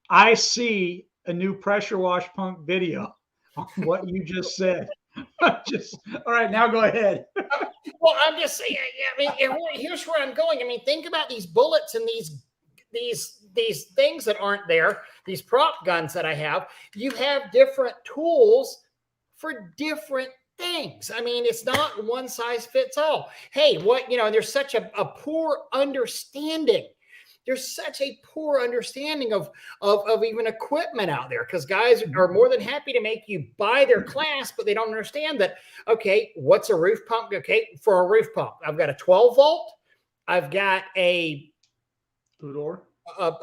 I see a new pressure wash pump video on what you just said. All right, now go ahead. Well, I'm just saying, here's where I'm going. I mean, think about these bullets and these things that aren't there, these prop guns that I have. You have different tools for different things. I mean, it's not one size fits all. Hey, there's such a poor understanding. There's such a poor understanding of even equipment out there, because guys are more than happy to make you buy their class, but they don't understand that, okay, what's a roof pump? Okay, for a roof pump, I've got a 12 volt. I've got a Udor. I've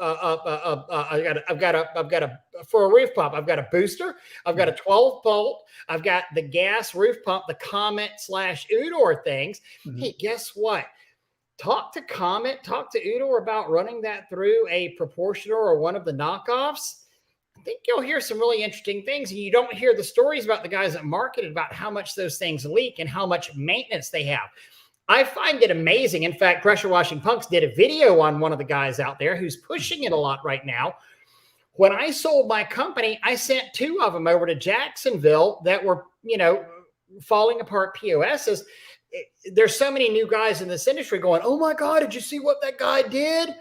got a for a roof pump, I've got a booster. I've got a 12 volt. I've got the gas roof pump, the Comet/Udor things. Mm-hmm. Hey, guess what? Talk to Comet, talk to Udor about running that through a proportional or one of the knockoffs. I think you'll hear some really interesting things. And you don't hear the stories about the guys that market it, about how much those things leak and how much maintenance they have. I find it amazing. In fact, Pressure Washing Punks did a video on one of the guys out there who's pushing it a lot right now. When I sold my company, I sent 2 of them over to Jacksonville that were, falling apart POSs. There's so many new guys in this industry going, oh my God, did you see what that guy did?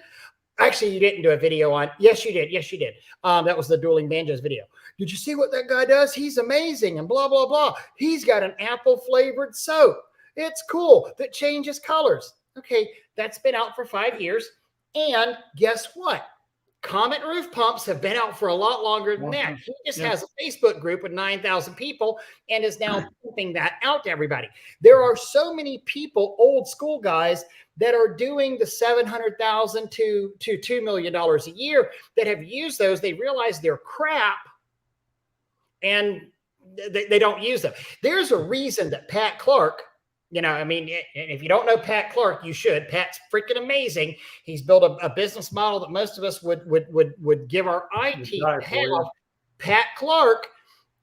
Actually, you didn't do a video on. Yes, you did. Yes, you did. That was the Dueling Banjos video. Did you see what that guy does? He's amazing and blah, blah, blah. He's got an apple flavored soap. It's cool that changes colors. Okay, that's been out for 5 years. And guess what? Comet roof pumps have been out for a lot longer than that. He just has a Facebook group with 9,000 people and is now pumping that out to everybody. There are so many people, old school guys, that are doing the $700,000 to $2 million a year that have used those. They realize they're crap and they don't use them. There's a reason that Pat Clark, if you don't know Pat Clark, you should. Pat's freaking amazing. He's built a business model that most of us would give our IT to have. Pat Clark,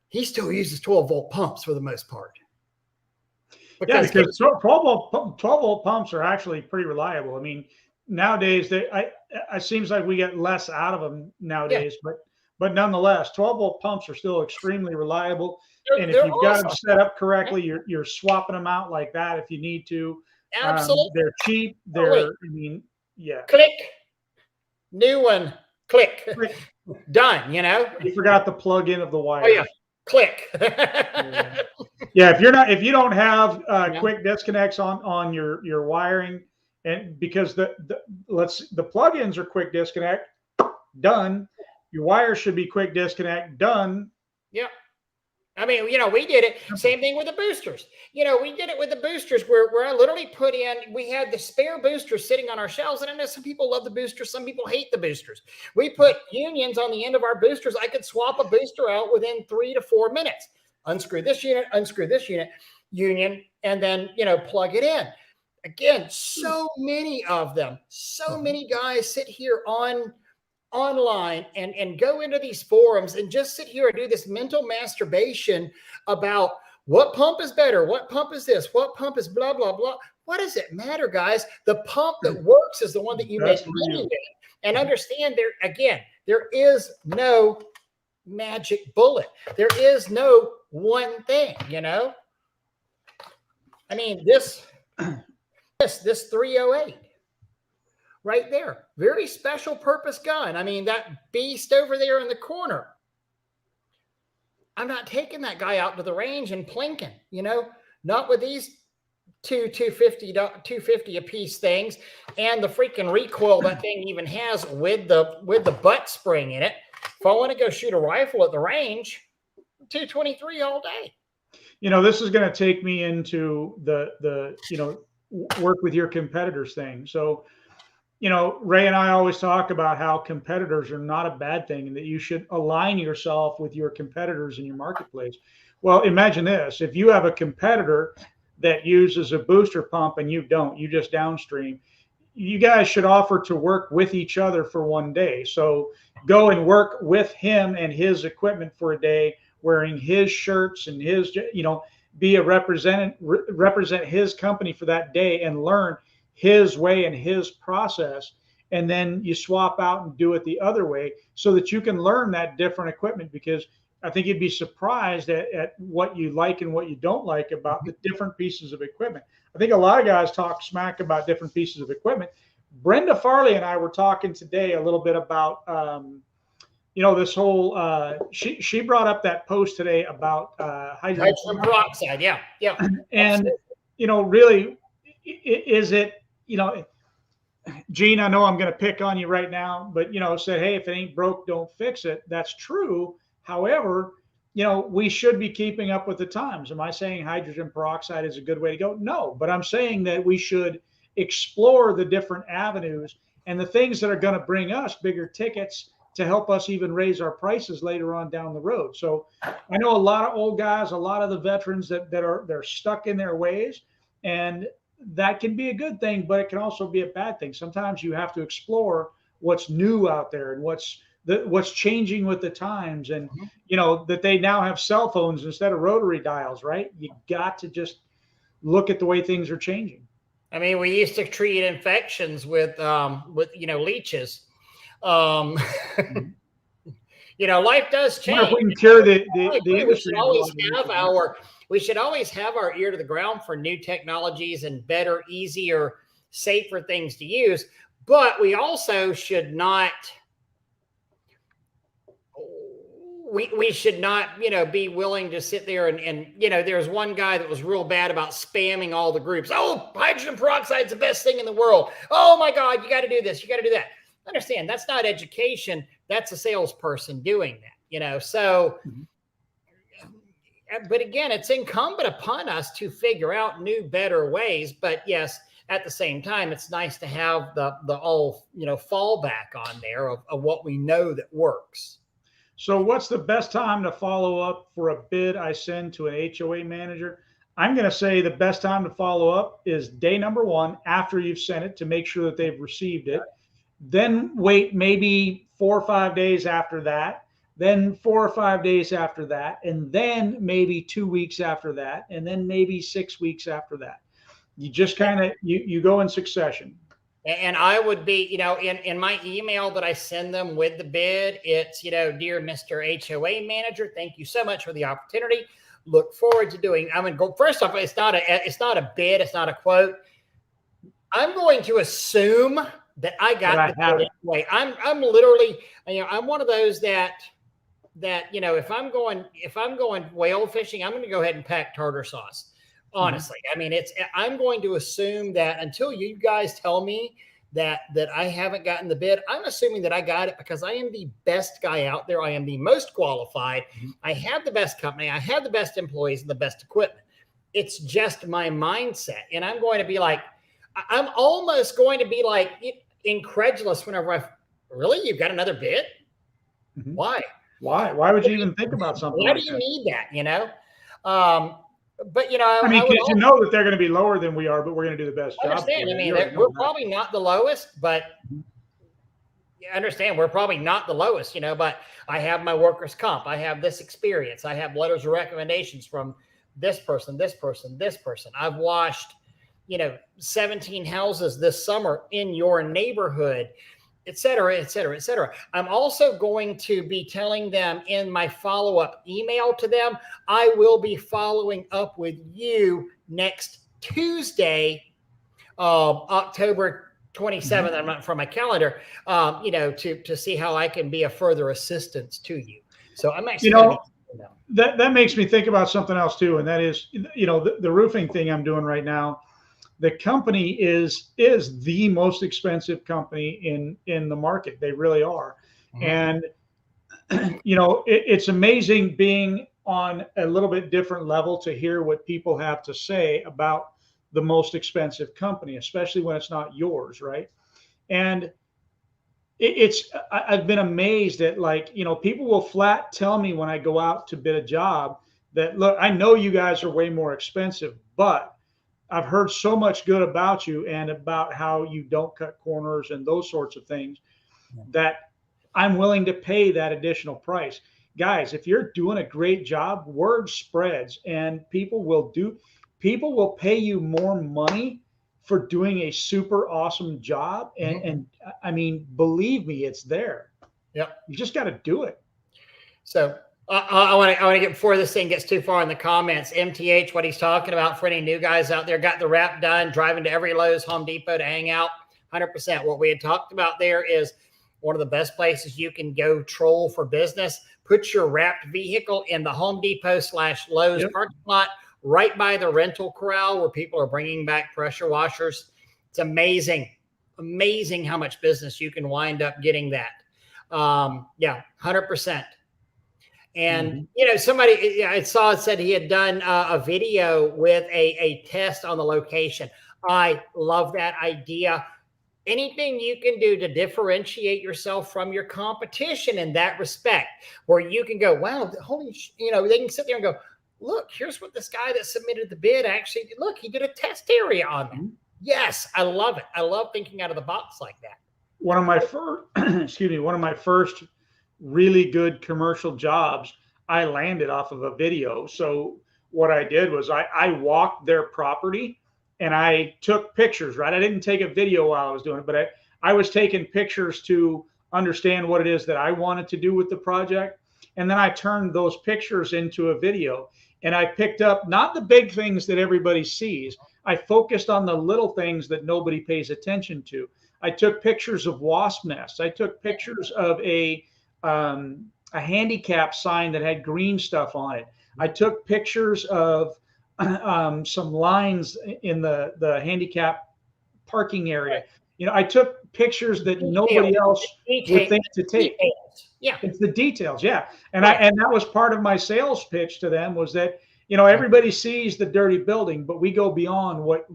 he still uses 12 volt pumps for the most part. Because 12 volt pumps are actually pretty reliable. I mean, nowadays it seems like we get less out of them nowadays, but nonetheless, 12 volt pumps are still extremely reliable. And if you've got them set up correctly, you're swapping them out like that if you need to. Absolutely. They're cheap. Click. New one. Click. Done, You forgot the plug-in of the wire. Oh, yeah. click. Yeah, if you don't have quick disconnects on your wiring, and because the plugins are quick disconnect, done. Your wires should be quick disconnect, done. Yep. I mean, we did it. Same thing with the boosters. We did it with the boosters where I literally put in, we had the spare boosters sitting on our shelves. And I know some people love the boosters. Some people hate the boosters. We put unions on the end of our boosters. I could swap a booster out within 3 to 4 minutes. Unscrew this unit, union, and then, plug it in. Again, so many of them, so many guys sit here online and go into these forums and just sit here and do this mental masturbation about what pump is better, what pump is this, what pump is blah, blah, blah. What does it matter, guys? The pump that works is the one that you make money with. And understand there is no magic bullet. There is no one thing, I mean, this 308 right there, very special purpose gun. I mean, that beast over there in the corner, I'm not taking that guy out to the range and plinking, not with these 250 a piece things and the freaking recoil that thing even has with the butt spring in it. If I want to go shoot a rifle at the range, 223 all day. This is going to take me into the work with your competitors thing. So, Ray and I always talk about how competitors are not a bad thing and that you should align yourself with your competitors in your marketplace. Well, imagine this. If you have a competitor that uses a booster pump and you don't, you just downstream, you guys should offer to work with each other for one day. So go and work with him and his equipment for a day, wearing his shirts and his, be a represent his company for that day and learn his way and his process. And then you swap out and do it the other way so that you can learn that different equipment, because I think you'd be surprised at what you like and what you don't like about the different pieces of equipment. I think a lot of guys talk smack about different pieces of equipment. Brenda Farley and I were talking today a little bit about, this whole, she brought up that post today about hydrogen peroxide. Yeah. And, really, is it, Gene, I know I'm going to pick on you right now, but, said, hey, if it ain't broke, don't fix it. That's true. However, we should be keeping up with the times. Am I saying hydrogen peroxide is a good way to go? No, but I'm saying that we should explore the different avenues and the things that are going to bring us bigger tickets to help us even raise our prices later on down the road. So I know a lot of old guys, a lot of the veterans they're stuck in their ways, and that can be a good thing, but it can also be a bad thing. Sometimes you have to explore what's new out there and what's changing with the times, and that they now have cell phones instead of rotary dials, right? You got to just look at the way things are changing. I mean, we used to treat infections with leeches. Life does change. If we can cure the industry. We should always have our ear to the ground for new technologies and better, easier, safer things to use. But we also should not. We should not, be willing to sit there and there's one guy that was real bad about spamming all the groups. Oh, hydrogen peroxide is the best thing in the world. Oh my God, you got to do this. You got to do that. Understand, that's not education. That's a salesperson doing that, so, but again, it's incumbent upon us to figure out new, better ways. But yes, at the same time, it's nice to have the all, fallback on there of what we know that works. So what's the best time to follow up for a bid I send to an HOA manager? I'm going to say the best time to follow up is day number 1 after you've sent it to make sure that they've received it. Then wait maybe 4 or 5 days after that, then 4 or 5 days after that, and then maybe 2 weeks after that, and then maybe 6 weeks after that. You just kind of, you go in succession. And I would be, in my email that I send them with the bid, it's, dear Mr. HOA manager, thank you so much for the opportunity. Look forward to doing. I'm going to go. First off, it's not a bid. It's not a quote. I'm going to assume that I got the bid anyway. I'm literally, I'm one of those that that, you know, if I'm going whale fishing, I'm going to go ahead and pack tartar sauce. Honestly, I mean, I'm going to assume that until you guys tell me that I haven't gotten the bid, I'm assuming that I got it because I am the best guy out there. I am the most qualified. I have the best company. I have the best employees and the best equipment. It's just my mindset. And I'm going to be like, I'm almost going to be like incredulous whenever really, you've got another bid? Why? Why would you even think about something like that? Why do you need that, you know? But, you know, I mean, because you know that they're going to be lower than we are, but we're going to do the best job. I mean, we're probably not the lowest, but you understand we're probably not the lowest, you know, but I have my workers' comp. I have this experience. I have letters of recommendations from this person, this person, this person. I've washed, you know, 17 houses this summer in your neighborhood, et cetera, et cetera, et cetera. I'm also going to be telling them in my follow-up email to them, I will be following up with you next Tuesday, October 27th. I'm not from my calendar, you know, to see how I can be a further assistance to you. So I'm actually, you know, that makes me think about something else too. And that is, you know, the roofing thing I'm doing right now. The company is the most expensive company in the market. They really are. And, you know, it's amazing being on a little bit different level to hear what people have to say about the most expensive company, especially when it's not yours, right? And I've been amazed at, like, you know, people will flat tell me when I go out to bid a job that, look, I know you guys are way more expensive, but I've heard so much good about you and about how you don't cut corners and those sorts of things that I'm willing to pay that additional price. Guys, if you're doing a great job, word spreads and people will pay you more money for doing a super awesome job. And I mean, believe me, it's there. Yep. You just got to do it. So I want to get, before this thing gets too far in the comments, MTH, what he's talking about for any new guys out there, got the wrap done, driving to every Lowe's, Home Depot to hang out, 100%. What we had talked about there is one of the best places you can go troll for business. Put your wrapped vehicle in the Home Depot / Lowe's parking lot, right by the rental corral where people are bringing back pressure washers. It's amazing how much business you can wind up getting that. Yeah, 100%. And, you know, somebody I saw said he had done a video with a test on the location. I love that idea. Anything you can do to differentiate yourself from your competition in that respect, where you can go, wow, you know, they can sit there and go, look, here's what this guy that submitted the bid actually did. Look, he did a test area on that. Yes, I love it. I love thinking out of the box like that. One of my first really good commercial jobs, I landed off of a video. So what I did was I walked their property and I took pictures, right? I didn't take a video while I was doing it, but I was taking pictures to understand what it is that I wanted to do with the project. And then I turned those pictures into a video, and I picked up not the big things that everybody sees. I focused on the little things that nobody pays attention to. I took pictures of wasp nests. I took pictures of a handicap sign that had green stuff on it. I took pictures of some lines in the handicap parking area. You know, I took pictures that nobody else would think to take. Yeah, it's the details. Yeah, and that was part of my sales pitch to them, was that, you know, everybody sees the dirty building, but we go beyond what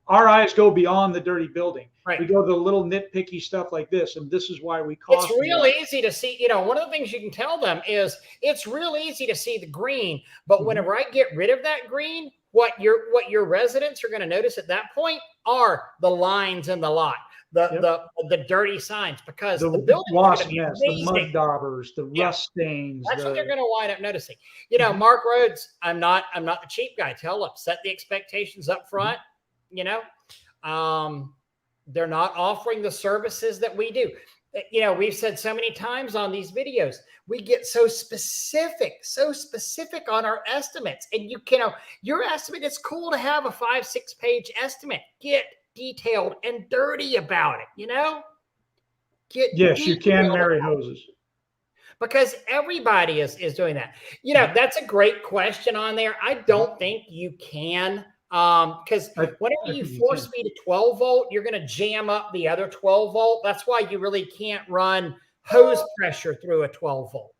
our eyes go beyond the dirty building. Right. We go to the little nitpicky stuff like this, and this is why we cost. It's real easy to see. You know, one of the things you can tell them is it's real easy to see the green, but whenever I get rid of that green, what your residents are going to notice at that point are the lines in the lot, the dirty signs, because the building wasp nests, the mud daubers, the rust stains. That's what they're going to wind up noticing. You know, Mark Rhodes, I'm not the cheap guy. Tell them, set the expectations up front. You know, they're not offering the services that we do. You know, we've said so many times on these videos, we get so specific on our estimates. And your estimate, it's cool to have a 5-6 page estimate. Get detailed and dirty about it, you know? Yes, you can marry hoses. because everybody is doing that. You know, that's a great question on there. I don't think you can, because whenever you force feed a 12 volt, you're going to jam up the other 12 volt. That's why you really can't run hose pressure through a 12 volt.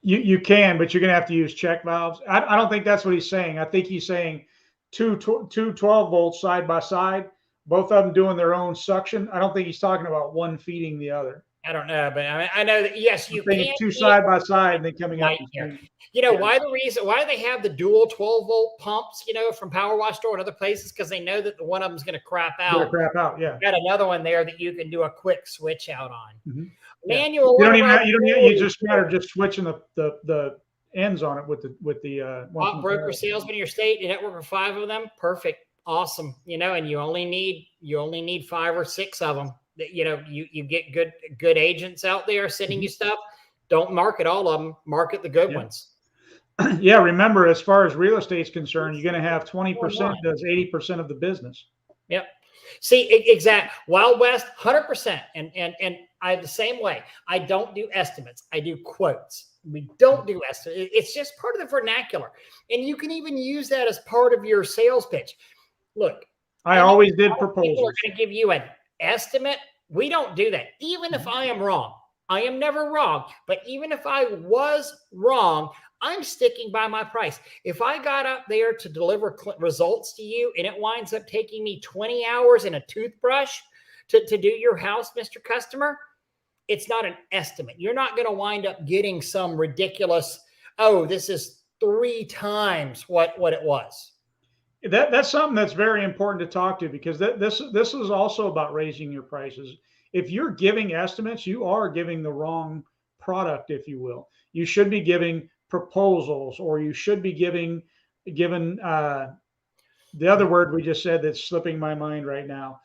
You can, but you're going to have to use check valves. I don't think that's what he's saying. I think he's saying two 12 volts side by side, both of them doing their own suction. I don't think he's talking about one feeding the other. I don't know, but I know that, yes, you can. Two side by side and then coming out. You know, why they have the dual 12 volt pumps, you know, from Power Wash Store and other places, because they know that the one of them is going to crap out. Yeah. Got another one there that you can do a quick switch out on. Mm-hmm. Manual. You don't even you just matter just switching the ends on it with the top broker salesman in your state, you network of 5 of them. Perfect. Awesome. You know, and you only need 5 or 6 of them. You know, you get good agents out there sending you stuff. Don't market all of them. Market the good ones. Yeah. Remember, as far as real estate is concerned, you're going to have 20% does 80% of the business. Yep. See, exact Wild West, 100%. And I the same way. I don't do estimates. I do quotes. We don't do estimates. It's just part of the vernacular. And you can even use that as part of your sales pitch. Look, I always did proposals. People are going to give you an estimate. We don't do that. Even if I am wrong, I am never wrong. But even if I was wrong, I'm sticking by my price. If I got up there to deliver results to you and it winds up taking me 20 hours and a toothbrush to do your house, Mr. Customer, it's not an estimate. You're not going to wind up getting some ridiculous, oh, this is 3 times what it was. That's something that's very important to talk to, because this is also about raising your prices. If you're giving estimates, you are giving the wrong product, if you will. You should be giving proposals, or you should be given the other word we just said that's slipping my mind right now,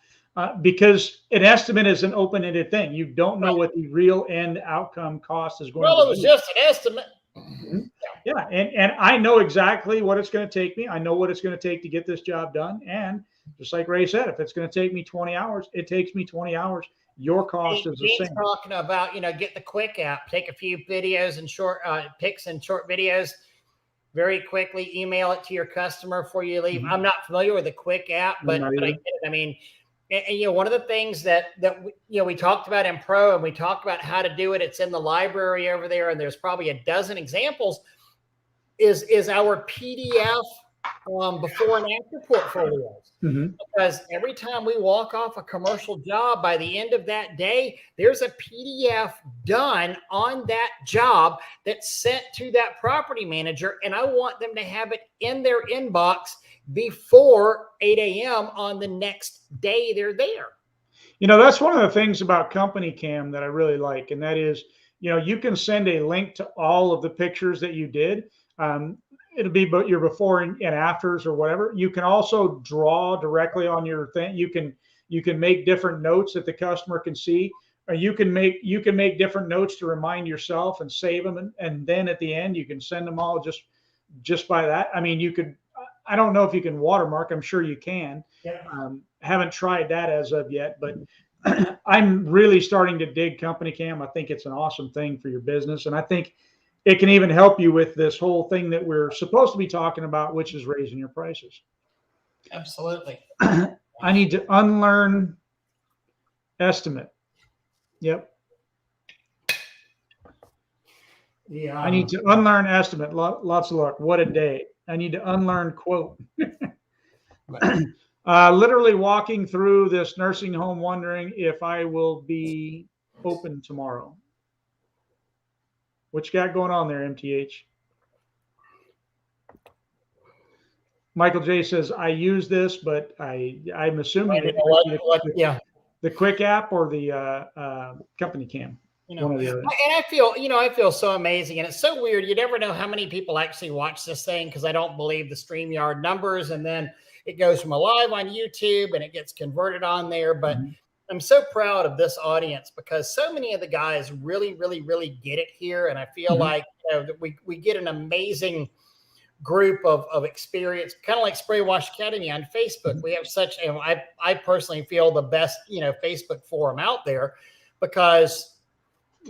because an estimate is an open-ended thing. You don't know what the real end outcome cost is going to be. Well, it was just an estimate. Mm-hmm. Yeah, and I know exactly what it's going to take me. I know what it's going to take to get this job done. And just like Ray said, if it's going to take me 20 hours, it takes me 20 hours. Your cost is the same. Talking about, you know, get the quick app, take a few videos and short pics and short videos very quickly, email it to your customer before you leave. Mm-hmm. I'm not familiar with the quick app, but I get it. I mean, and you know, one of the things that we talked about in Pro, and we talked about how to do it. It's in the library over there, and there's probably a dozen examples. Is our PDF before and after portfolios. Mm-hmm. Because every time we walk off a commercial job, by the end of that day, there's a PDF done on that job that's sent to that property manager, and I want them to have it in their inbox before 8 a.m. on the next day they're there. You know, that's one of the things about Company Cam that I really like, and that is, you know, you can send a link to all of the pictures that you did. It'll be your before and afters or whatever. You can also draw directly on your thing. You can make different notes that the customer can see, or you can make different notes to remind yourself and save them, and then at the end you can send them all just by that. I mean, you could. I don't know if you can watermark. I'm sure you can. Yeah. Haven't tried that as of yet, but I'm really starting to dig Company Cam. I think it's an awesome thing for your business, and I think it can even help you with this whole thing that we're supposed to be talking about, which is raising your prices. Absolutely. I need to unlearn estimate. Yep. Yeah. I need to unlearn estimate. Lots of luck. What a day. I need to unlearn quote. Literally walking through this nursing home wondering if I will be open tomorrow. What you got going on there, MTH? Michael J says, I use this, but I'm assuming the quick app or the Company Cam. You know, and I feel so amazing, and it's so weird. You never know how many people actually watch this thing, because I don't believe the StreamYard numbers, and then it goes from a live on YouTube and it gets converted on there. But I'm so proud of this audience, because so many of the guys really, really, really get it here, and I feel like, you know, that we get an amazing group of experience, kind of like Spray Wash Academy on Facebook. We have such, you know, I personally feel the best, you know, Facebook forum out there, because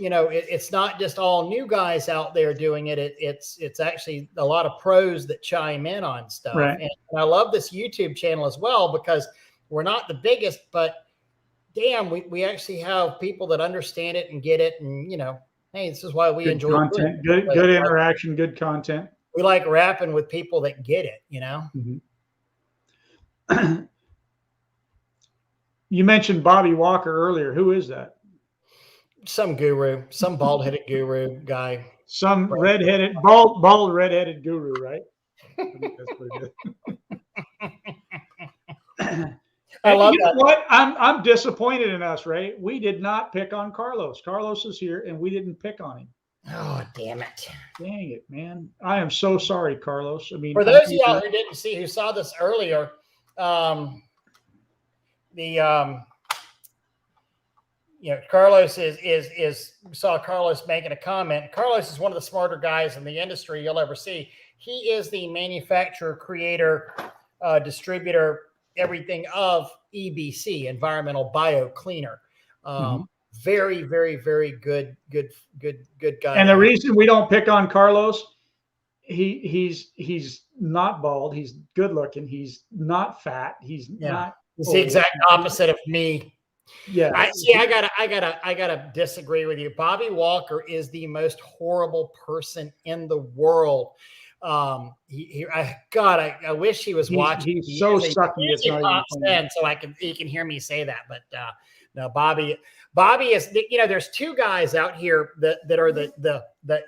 it's not just all new guys out there doing it. It's actually a lot of pros that chime in on stuff. Right. And I love this YouTube channel as well, because we're not the biggest, but damn, we actually have people that understand it and get it. And, hey, this is why we Good enjoy content, good interaction, good content. We like rapping with people that get it, Mm-hmm. You mentioned Bobby Walker earlier. Who is that? Some guru, some bald-headed guru guy. Some redheaded, bald redheaded guru, right? I think that's pretty good. I love that. What? I'm disappointed in us, Ray. We did not pick on Carlos. Carlos is here, and we didn't pick on him. Oh, damn it! Dang it, man! I am so sorry, Carlos. I mean, for those of y'all who saw this earlier, Carlos saw Carlos making a comment. Carlos is one of the smarter guys in the industry you'll ever see. He is the manufacturer, creator, distributor, everything of EBC, environmental bio cleaner. Very, very, very good guy. And the reason we don't pick on Carlos, he's not bald. He's good looking. He's not fat. He's not. He's the exact opposite of me. Yeah. I gotta disagree with you. Bobby Walker is the most horrible person in the world. I wish he was watching. He's so sucky. It's not even so he can hear me say that. But no, Bobby is. There's two guys out here that are the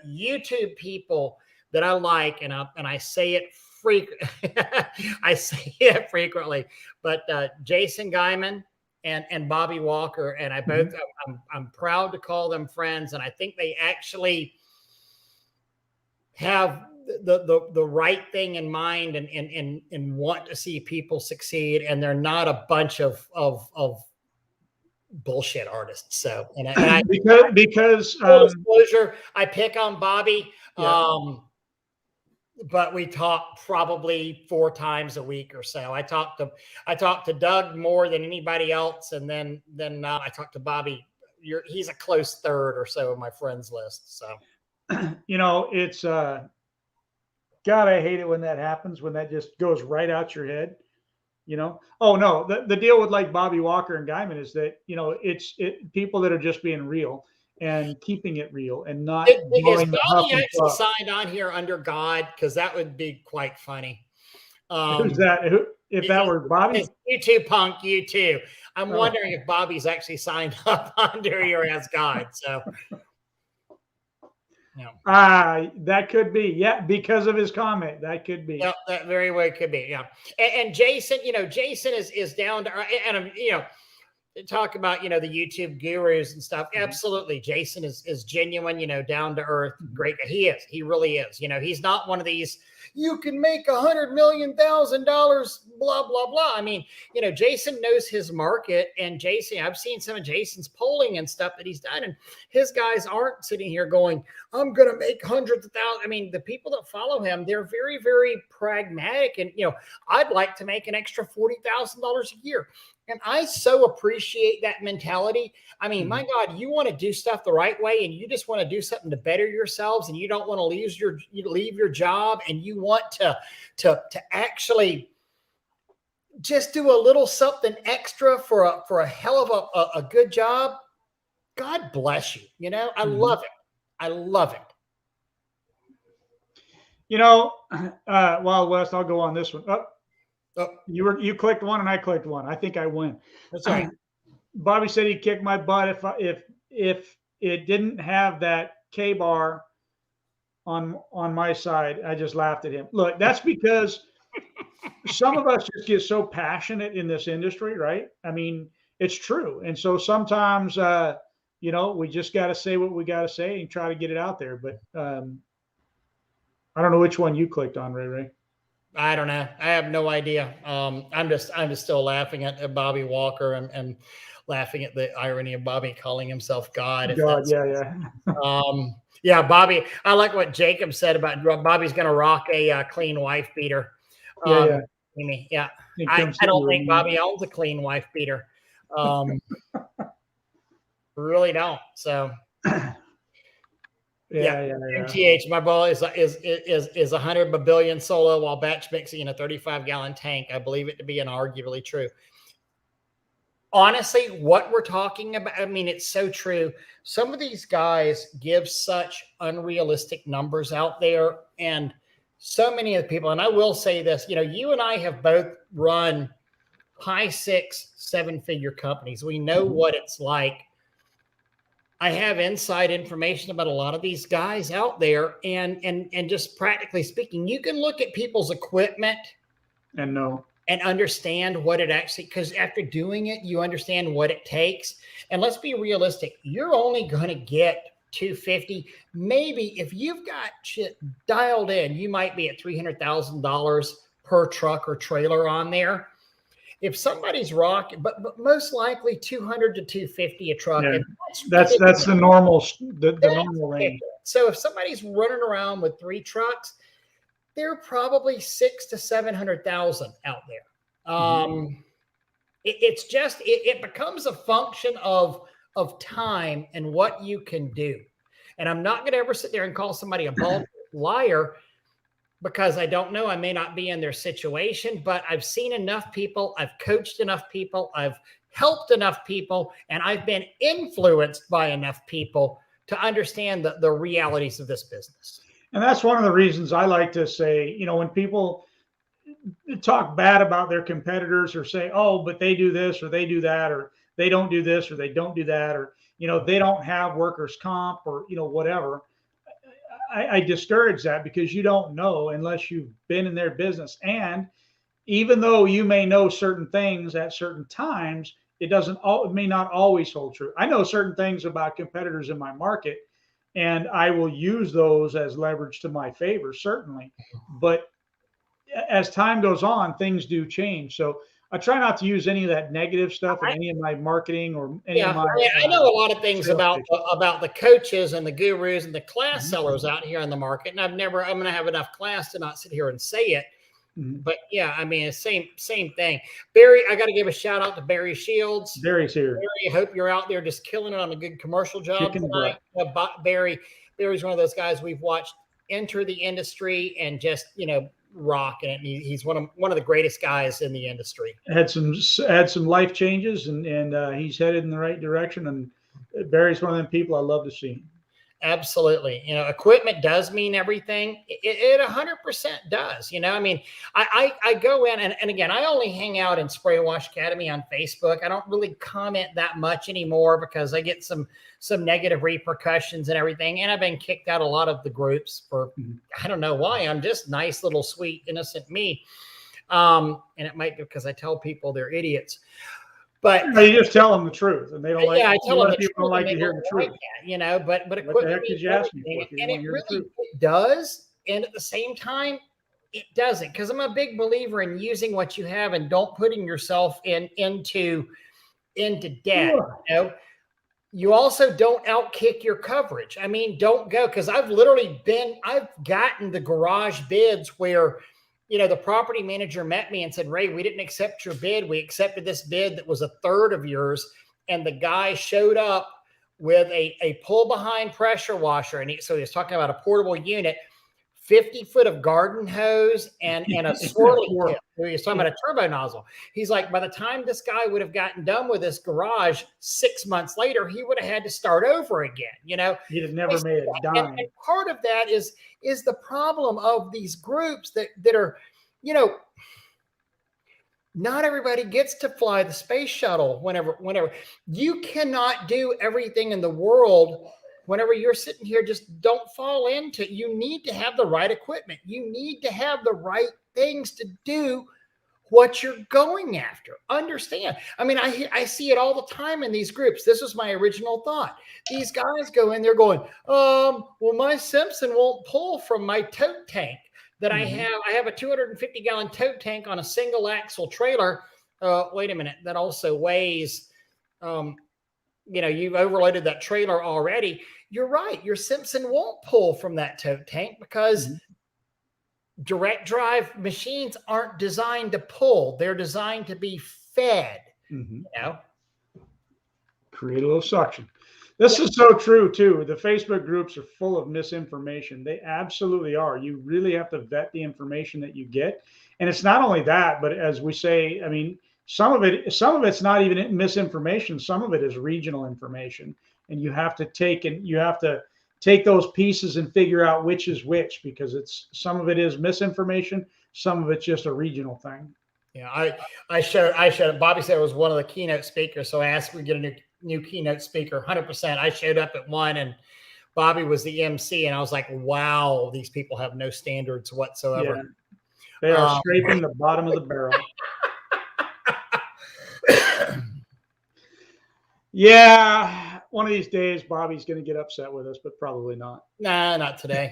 YouTube people that I like, and I say it I say it frequently. But Jason Guyman and Bobby Walker, and I both. I'm proud to call them friends, and I think they actually have the right thing in mind and want to see people succeed, and they're not a bunch of bullshit artists. So because full disclosure, I pick on Bobby, but we talk probably 4 times a week or so. I talk to Doug more than anybody else, and then I talk to Bobby. He's a close third or so of my friends list. So it's God, I hate it when that happens, when that just goes right out your head. Oh no, the deal with like Bobby Walker and Guyman is that it's people that are just being real and keeping it real and not. Is Bobby actually signed on here under God? Because that would be quite funny. Who's that? If that were Bobby? YouTube punk, you too. I'm wondering if Bobby's actually signed up under here as God. So. That could be, because of his comment. That could be. Yeah, that very well could be. Yeah. And Jason, Jason is down to, and talk about, the YouTube gurus and stuff. Absolutely. Jason is genuine, down to earth. Great. He really is. He's not one of these, you can make $100 million, blah, blah, blah. I mean, Jason knows his market, and I've seen some of Jason's polling and stuff that he's done, and his guys aren't sitting here going, I'm going to make hundreds of thousands. I mean, the people that follow him, they're very, very pragmatic. And, I'd like to make an extra $40,000 a year. And I so appreciate that mentality. I mean, my God, you want to do stuff the right way, and you just want to do something to better yourselves, and you don't want to leave your job, and you want to actually just do a little something extra for a hell of a good job. God bless you. I love it. I love it. Wild West, I'll go on this one. You clicked one and I clicked one. I think I win. That's right. Bobby said he'd kick my butt if it didn't have that K bar on my side. I just laughed at him. Look, that's because some of us just get so passionate in this industry, right? I mean, it's true. And so sometimes we just got to say what we got to say and try to get it out there. But I don't know which one you clicked on, Ray. I don't know. I have no idea. I'm just still laughing at Bobby Walker and laughing at the irony of Bobby calling himself God. Yeah, Bobby. I like what Jacob said about Bobby's going to rock a clean wife beater. I don't think Bobby owns a clean wife beater. Really don't. So Yeah. MTH, my ball is 100 billion solo while batch mixing in a 35-gallon tank. I believe it to be inarguably true. Honestly, what we're talking about, I mean, it's so true. Some of these guys give such unrealistic numbers out there, and so many of the people, and I will say this, you and I have both run high 6, 7-figure companies. We know what it's like. I have inside information about a lot of these guys out there, and just practically speaking, you can look at people's equipment and understand what it actually, because after doing it, you understand what it takes. And let's be realistic. You're only going to get 250. Maybe if you've got shit dialed in, you might be at $300,000 per truck or trailer on there. If somebody's rocking, but most likely 200 to 250 a truck. Yeah. That's the normal normal range. So if somebody's running around with 3 trucks, they're probably 600 to 700,000 out there. It's just it becomes a function of time and what you can do. And I'm not going to ever sit there and call somebody a bald liar, because I don't know. I may not be in their situation, but I've seen enough people. I've coached enough people. I've helped enough people, and I've been influenced by enough people to understand the realities of this business. And that's one of the reasons I like to say, when people talk bad about their competitors or say, oh, but they do this or they do that, or they don't do this or they don't do that, or, they don't have workers' comp or, whatever. I discourage that, because you don't know unless you've been in their business. And even though you may know certain things at certain times, it may not always hold true. I know certain things about competitors in my market, and I will use those as leverage to my favor, certainly. But as time goes on, things do change. So I try not to use any of that negative stuff in any of my marketing or any of my. I know a lot of things about the coaches and the gurus and the class sellers out here in the market, and I'm going to have enough class to not sit here and say it. But yeah, I mean, same thing. Barry, I got to give a shout out to Barry Shields. Barry's here. Barry, I hope you're out there just killing it on a good commercial job tonight. Barry's one of those guys we've watched enter the industry and just rocking it. And he's one of the greatest guys in the industry. Had some life changes, and he's headed in the right direction. And Barry's one of them people I love to see. Absolutely. Equipment does mean everything. It 100% does. I mean, I go in and again, I only hang out in Spray Wash Academy on Facebook. I don't really comment that much anymore because I get some negative repercussions and everything. And I've been kicked out of a lot of the groups for, I don't know why. I'm just nice, little, sweet, innocent me. And it might be because I tell people they're idiots. But you just tell them the truth, and they don't like. Yeah, I tell them the truth. People don't like to hear the truth. But equipment means everything, and it really does. And at the same time, it doesn't, because I'm a big believer in using what you have and don't putting yourself into debt. Sure. You also don't outkick your coverage. I mean, don't go, because I've gotten the garage bids where. The property manager met me and said, Ray, we didn't accept your bid. We accepted this bid that was a third of yours. And the guy showed up with a pull behind pressure washer. And so he was talking about a portable unit, 50 foot of garden hose and a swirling tip. He was talking about a turbo nozzle. He's like, by the time this guy would have gotten done with this garage 6 months later, he would have had to start over again. He'd have never made a dime. And part of that is the problem of these groups that are, not everybody gets to fly the space shuttle whenever. You cannot do everything in the world. Whenever you're sitting here, just don't fall into it. You need to have the right equipment. You need to have the right things to do what you're going after. Understand? I mean, I see it all the time in these groups. This was my original thought. These guys go in, they're going, well, my Simpson won't pull from my tote tank that I have. I have a 250-gallon tote tank on a single axle trailer. Wait a minute. That also weighs, you've overloaded that trailer already. You're right. Your Simpson won't pull from that tote tank because direct drive machines aren't designed to pull. They're designed to be fed, Create a little suction. This is so true too. The Facebook groups are full of misinformation. They absolutely are. You really have to vet the information that you get. And it's not only that, but as we say, I mean, some of it's not even misinformation. Some of it is regional information. And you have to take those pieces and figure out which is which, because it's some of it is misinformation, some of it's just a regional thing. Yeah, I showed Bobby said it was one of the keynote speakers, so I asked we get a new keynote speaker. 100%. I showed up at one, and Bobby was the MC, and I was like, wow, these people have no standards whatsoever. Yeah. They are scraping the bottom of the barrel. Yeah, one of these days Bobby's going to get upset with us, but probably not. Nah, not today.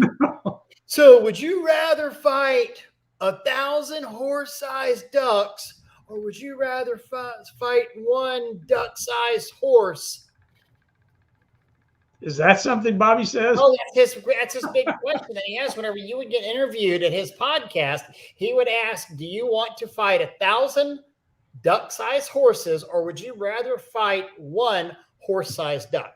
So, would you rather fight 1,000 horse-sized ducks, or would you rather fight one duck-sized horse? Is that something Bobby says? Oh, that's his big question that he has whenever you would get interviewed at his podcast. He would ask, do you want to fight 1,000 duck-sized horses, or would you rather fight one horse-sized duck?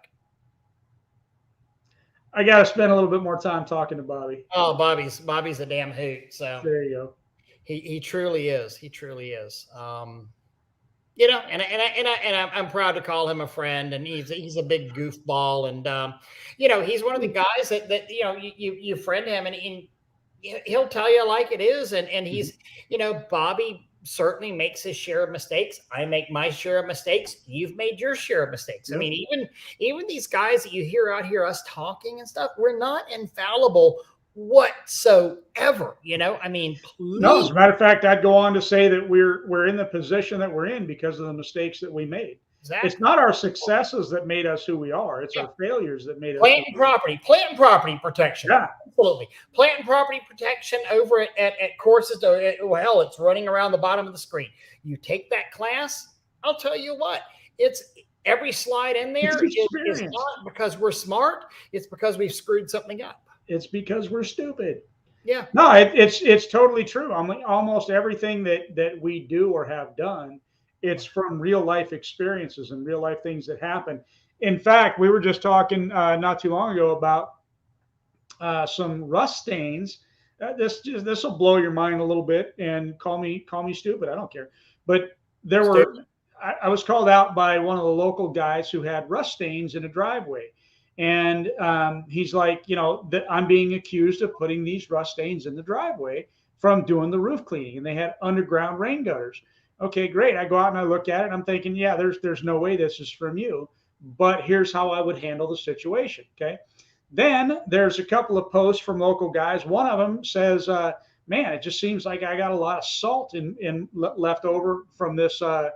I got to spend a little bit more time talking to Bobby. Oh, Bobby's a damn hoot. So there you go. He truly is. He truly is. You know, and I'm proud to call him a friend, and he's a big goofball, and you know, he's one of the guys that you know you friend him, and he'll tell you like it is, and he's, you know, Bobby certainly makes his share of mistakes. I make my share of mistakes. You've made your share of mistakes. Yep. I mean, even these guys that you hear out here, us talking and stuff, we're not infallible whatsoever. You know, I mean, please. No, as a matter of fact, I'd go on to say that we're in the position that we're in because of the mistakes that we made. Exactly. It's not our successes that made us who we are. It's our failures that made us. Plant and property protection. Yeah, absolutely. Plant and property protection over at courses. Hell, it's running around the bottom of the screen. You take that class, I'll tell you what, it's every slide in there is not because we're smart. It's because we've screwed something up. It's because we're stupid. Yeah. No, it's totally true. I mean, almost everything that we do or have done, it's from real life experiences and real life things that happen. In fact, we were just talking not too long ago about some rust stains. This will blow your mind a little bit, and call me stupid. I don't care. But I was called out by one of the local guys who had rust stains in a driveway. And he's like, you know, I'm being accused of putting these rust stains in the driveway from doing the roof cleaning, and they had underground rain gutters. Okay, great. I go out and I look at it, and I'm thinking, yeah, there's no way this is from you, but here's how I would handle the situation. Okay. Then there's a couple of posts from local guys. One of them says, man, it just seems like I got a lot of salt in left over from this patio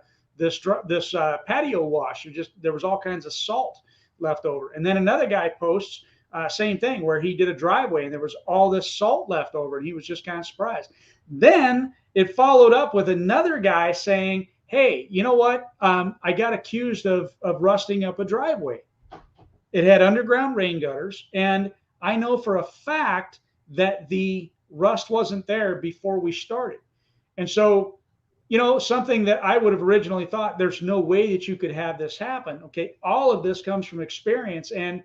wash. There was all kinds of salt left over. And then another guy posts same thing, where he did a driveway and there was all this salt left over, and he was just kind of surprised. Then it followed up with another guy saying, hey, you know what? I got accused of rusting up a driveway. It had underground rain gutters, and I know for a fact that the rust wasn't there before we started. And so, you know, something that I would have originally thought, there's no way that you could have this happen. Okay. All of this comes from experience and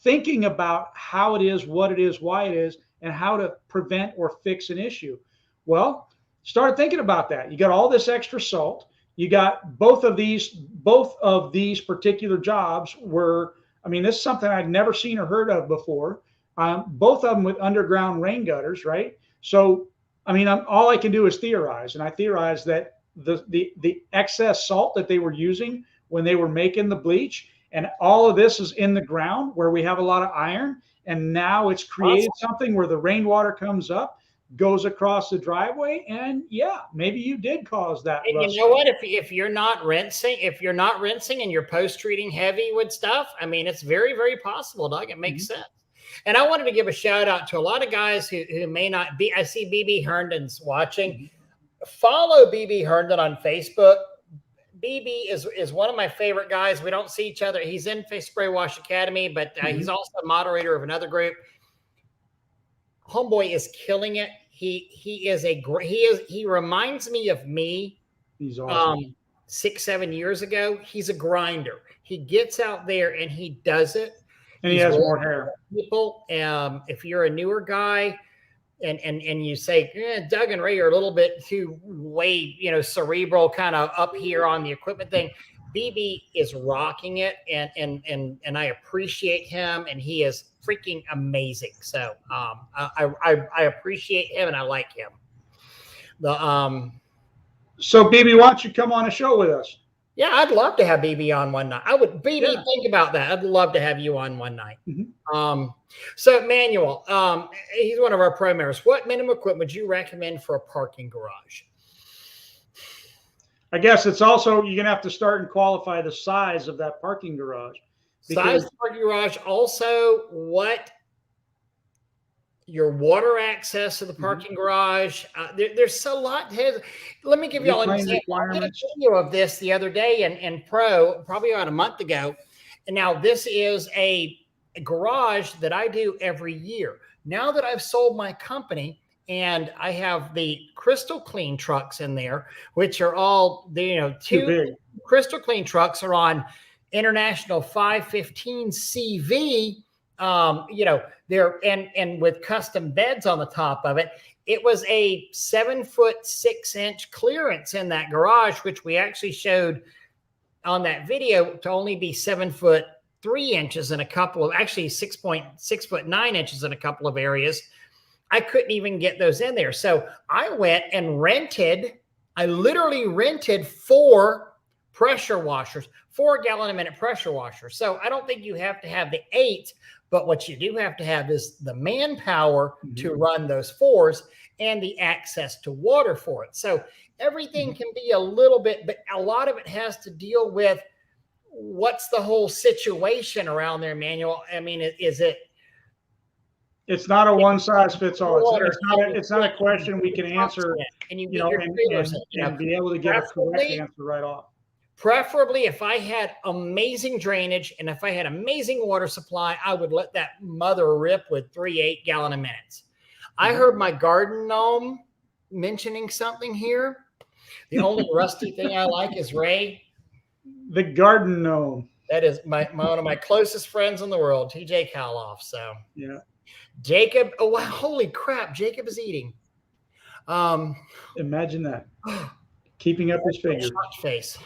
thinking about how it is, what it is, why it is, and how to prevent or fix an issue. Well, start thinking about that. You got all this extra salt. You got both of these particular jobs were, I mean, this is something I'd never seen or heard of before. Both of them with underground rain gutters, right? So, I mean, all I can do is theorize, and I theorize that the excess salt that they were using when they were making the bleach, and all of this is in the ground where we have a lot of iron, and now it's created something where the rainwater comes up, goes across the driveway, and yeah, maybe you did cause that. And you know what? If you're not rinsing and you're post-treating heavy with stuff, I mean, it's very, very possible, Doug. It makes sense. And I wanted to give a shout out to a lot of guys who may not be. I see BB Herndon's watching. Follow BB Herndon on Facebook. BB is one of my favorite guys. We don't see each other. He's in Spray Wash Academy, but he's also a moderator of another group. Homeboy is killing it. He reminds me of me. He's awesome. 6, 7 years ago. He's a grinder. He gets out there and he does it. And he has more hair. People, if you're a newer guy and you say, Doug and Ray are a little bit too cerebral, kind of up here on the equipment thing. BB is rocking it, and I appreciate him, and he is freaking amazing. So I appreciate him, and I like him. So BB, why don't you come on a show with us? Yeah, I'd love to have BB on one night. I would, BB, think about that. I'd love to have you on one night. Mm-hmm. So Manuel, he's one of our pro members. What minimum equipment would you recommend for a parking garage? I guess it's also, you're going to have to start and qualify the size of that parking garage. Size of the parking garage. Also, what your water access to the parking garage. There's a lot. Let me give you all an example. I did a video of this the other day in Pro, probably about a month ago. And now this is a garage that I do every year. Now that I've sold my company and I have the Crystal Clean trucks in there, which are all, two Crystal Clean trucks are on International 515 CV. They're and with custom beds on the top of it. It was a 7'6" clearance in that garage, which we actually showed on that video to only be 7'3" in a couple of, actually 6.9 inches in a couple of areas. I couldn't even get those in there. So I went and I literally rented 4 pressure washers, 4 gallon a minute pressure washers. So I don't think you have to have the 8, but what you do have to have is the manpower to run those 4s and the access to water for it. So everything can be a little bit, but a lot of it has to deal with what's the whole situation around there, Manuel. I mean, it's not a one size fits all. It's not a question we can answer, and be able to give a correct answer right off. Preferably, if I had amazing drainage and if I had amazing water supply, I would let that mother rip with 3 8-gallon a minute. I heard my garden gnome mentioning something here. The only rusty thing I like is Ray. The garden gnome. That is one of my closest friends in the world, TJ Kaloff. So yeah. Jacob, oh wow, holy crap, Jacob is eating. Imagine that. Keeping up his figure. Face.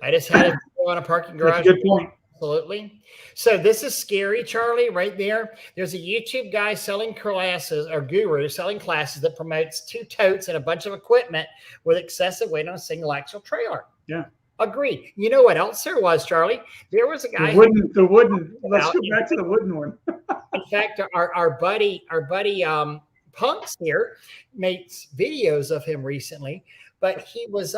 I just had to go on a parking garage. That's a good point. Absolutely. So this is scary, Charlie, right there. There's a YouTube guy selling classes, or guru selling classes, that promotes 2 totes and a bunch of equipment with excessive weight on a single axle trailer. Yeah. Agree. You know what else there was, Charlie? There was a guy. The wooden. Let's go back to the wooden one. In fact, our buddy, Punks here makes videos of him recently, but he was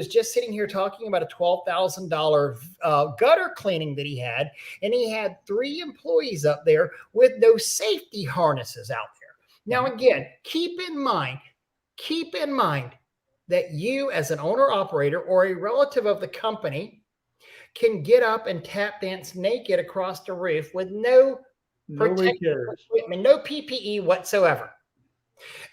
just sitting here talking about a $12,000 gutter cleaning that he had, and he had 3 employees up there with no safety harnesses out there. Now, again, keep in mind that you, as an owner operator or a relative of the company, can get up and tap dance naked across the roof with no protective equipment, no PPE whatsoever.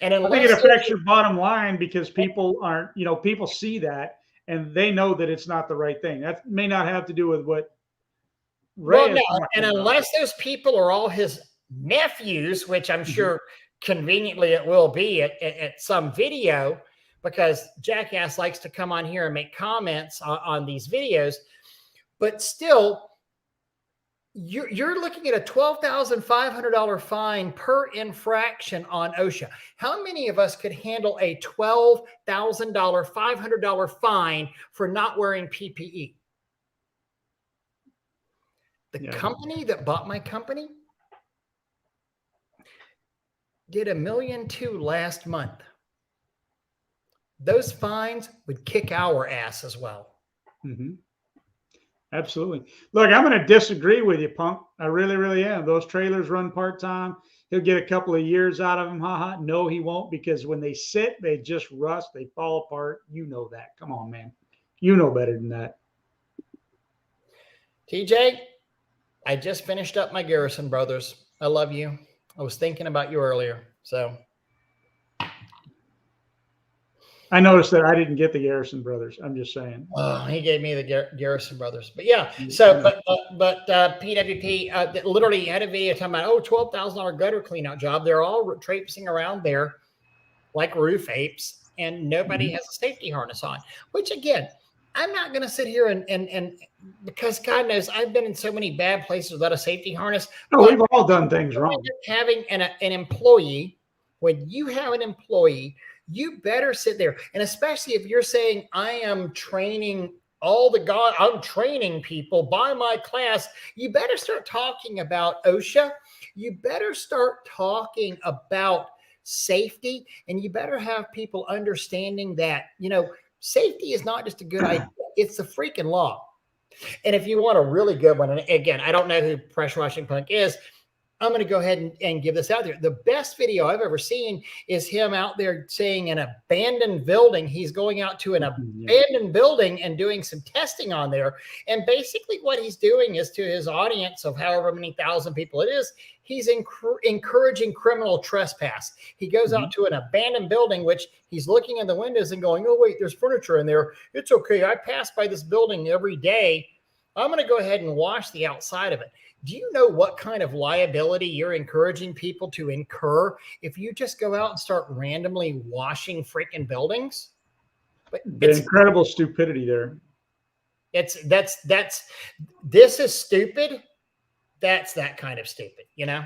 And I think it affects your bottom line, because people aren't, people see that and they know that it's not the right thing. That may not have to do with what Ray and unless those people are all his nephews, which I'm sure conveniently it will be at some video, because Jackass likes to come on here and make comments on these videos, but still, you're looking at a $12,500 fine per infraction on OSHA. How many of us could handle a $12,000, $500 fine for not wearing PPE? The company that bought my company did $1.2 million last month. Those fines would kick our ass as well. Absolutely. Look, I'm going to disagree with you, Punk. I really, really am. Those trailers run part-time. He'll get a couple of years out of them. No, he won't, because when they sit, they just rust. They fall apart. You know that. Come on, man. You know better than that. TJ, I just finished up my Garrison Brothers. I love you. I was thinking about you earlier. So I noticed that I didn't get the Garrison brothers. I'm just saying. Oh, he gave me the Garrison brothers, but yeah. So, but PWP literally had a video talking about $12,000 gutter cleanout job. They're all traipsing around there like roof apes, and nobody has a safety harness on. Which again, I'm not going to sit here and because God knows I've been in so many bad places without a safety harness. No, we've all done things wrong. Having an employee, when you have an employee, you better sit there. And especially if you're saying, I am training I'm training people by my class, you better start talking about OSHA. You better start talking about safety, and you better have people understanding that, safety is not just a good idea. It's the freaking law. And if you want a really good one, and again, I don't know who Pressure Washing Punk is, I'm going to go ahead and give this out there. The best video I've ever seen is him out there saying an abandoned building. He's going out to an abandoned building and doing some testing on there. And basically what he's doing is, to his audience of however many thousand people it is, he's encouraging criminal trespass. He goes out to an abandoned building, which he's looking in the windows and going, oh, wait, there's furniture in there. It's okay. I pass by this building every day. I'm going to go ahead and wash the outside of it. Do you know what kind of liability you're encouraging people to incur if you just go out and start randomly washing freaking buildings? But the incredible stupidity there. This is stupid. That's that kind of stupid, Yeah.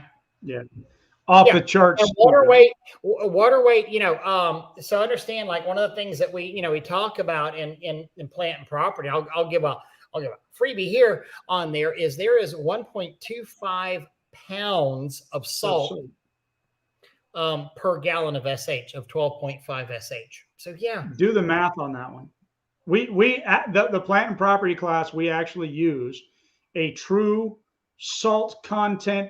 Off the charts. And water weight, so understand, like, one of the things that we talk about in plant and property, I'll give a freebie here on there is 1.25 pounds of salt per gallon of SH, of 12.5 SH. So yeah, do the math on that one. We at the plant and property class, we actually use a true salt content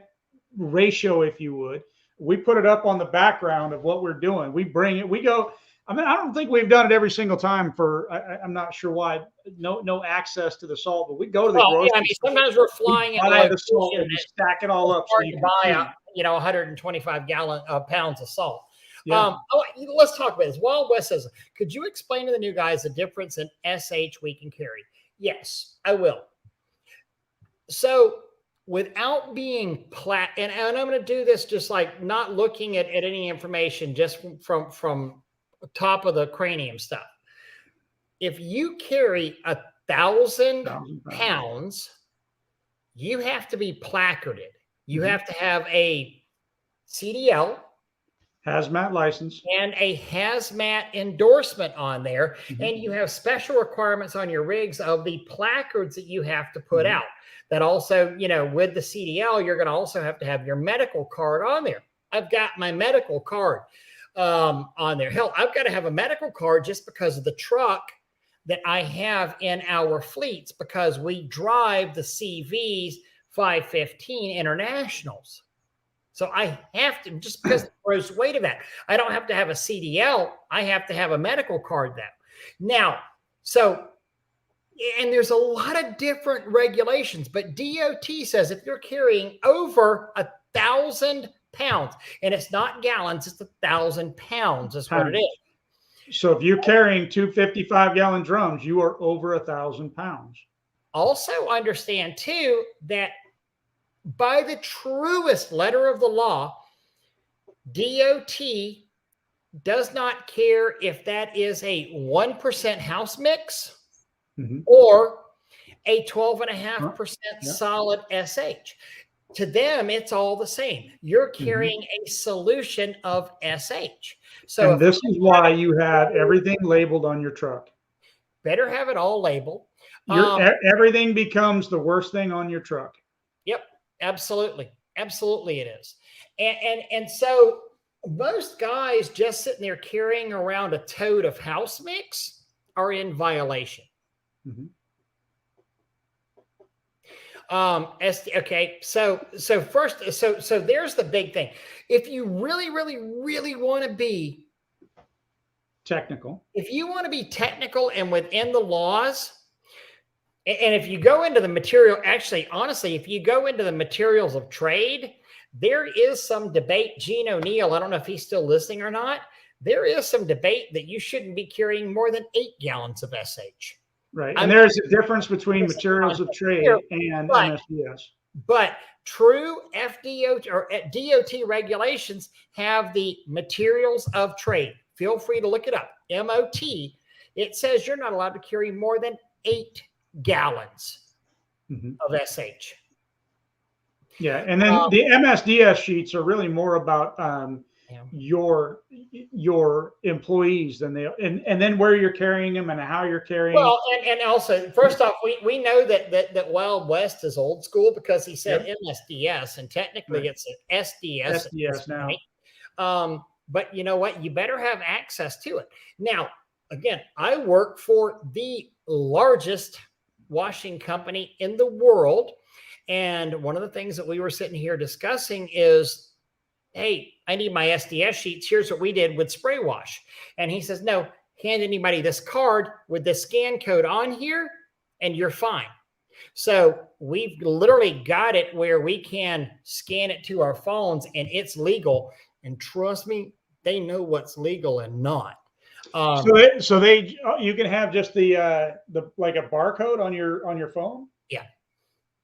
ratio, if you would. We put it up on the background of what we're doing. We bring it. We go. I mean, I don't think we've done it every single time I'm not sure why. No access to the salt, but we go to the grocery. Yeah, I mean, sometimes we're flying in buy the salt and stack it all up. So you buy 125 pounds of salt. Yeah. Let's talk about this. Wild West says, could you explain to the new guys the difference in SH we can carry? Yes, I will. So without being and I'm going to do this just like not looking at any information, just from top of the cranium stuff. If you carry 1,000 pounds, you have to be placarded. You have to have a CDL, hazmat license, and a hazmat endorsement on there. And you have special requirements on your rigs of the placards that you have to put out. That also, with the CDL, you're going to also have to have your medical card on there. I've got my medical card on there. Hell, I've got to have a medical card just because of the truck that I have in our fleets, because we drive the CVs 515 Internationals. So I have to, just because of the gross weight of that, I don't have to have a CDL. I have to have a medical card though. Now, and there's a lot of different regulations, but DOT says if you're carrying over 1,000 pounds, and it's not gallons, it's 1,000 pounds is what it is. So if you're carrying 2 55-gallon drums, you are over 1,000 pounds. Also understand too that by the truest letter of the law, DOT does not care if that is a 1% house mix or a 12.5% solid SH. To them, it's all the same. You're carrying a solution of SH. So and this is why you have everything labeled on your truck. Better have it all labeled. Everything becomes the worst thing on your truck. Yep, absolutely. Absolutely it is. And so most guys just sitting there carrying around a tote of house mix are in violation. Okay. So first, so there's the big thing. If you really want to be technical, and within the laws, and if you go into the material, actually, honestly, if you go into the materials of trade, there is some debate. Gene O'Neill, I don't know if he's still listening or not, there is some debate that you shouldn't be carrying more than 8 gallons of SH. Right. And there's a difference between materials of trade and MSDS. But true FDOT or DOT regulations have the materials of trade. Feel free to look it up. MOT. It says you're not allowed to carry more than 8 gallons of SH. Yeah, and then the MSDS sheets are really more about your employees than they, and then where you're carrying them and how you're carrying. Well, and also, first off, we know that Wild West is old school because he said MSDS, and technically it's an SDS. SDS now. But you know what? You better have access to it. Now, again, I work for the largest washing company in the world. And one of the things that we were sitting here discussing is, hey, I need my SDS sheets. Here's what we did with spray wash. And he says, no, hand anybody this card with the scan code on here and you're fine. So we've literally got it where we can scan it to our phones and it's legal. And trust me, they know what's legal and not. So you can have just the like a barcode on your phone. Yeah.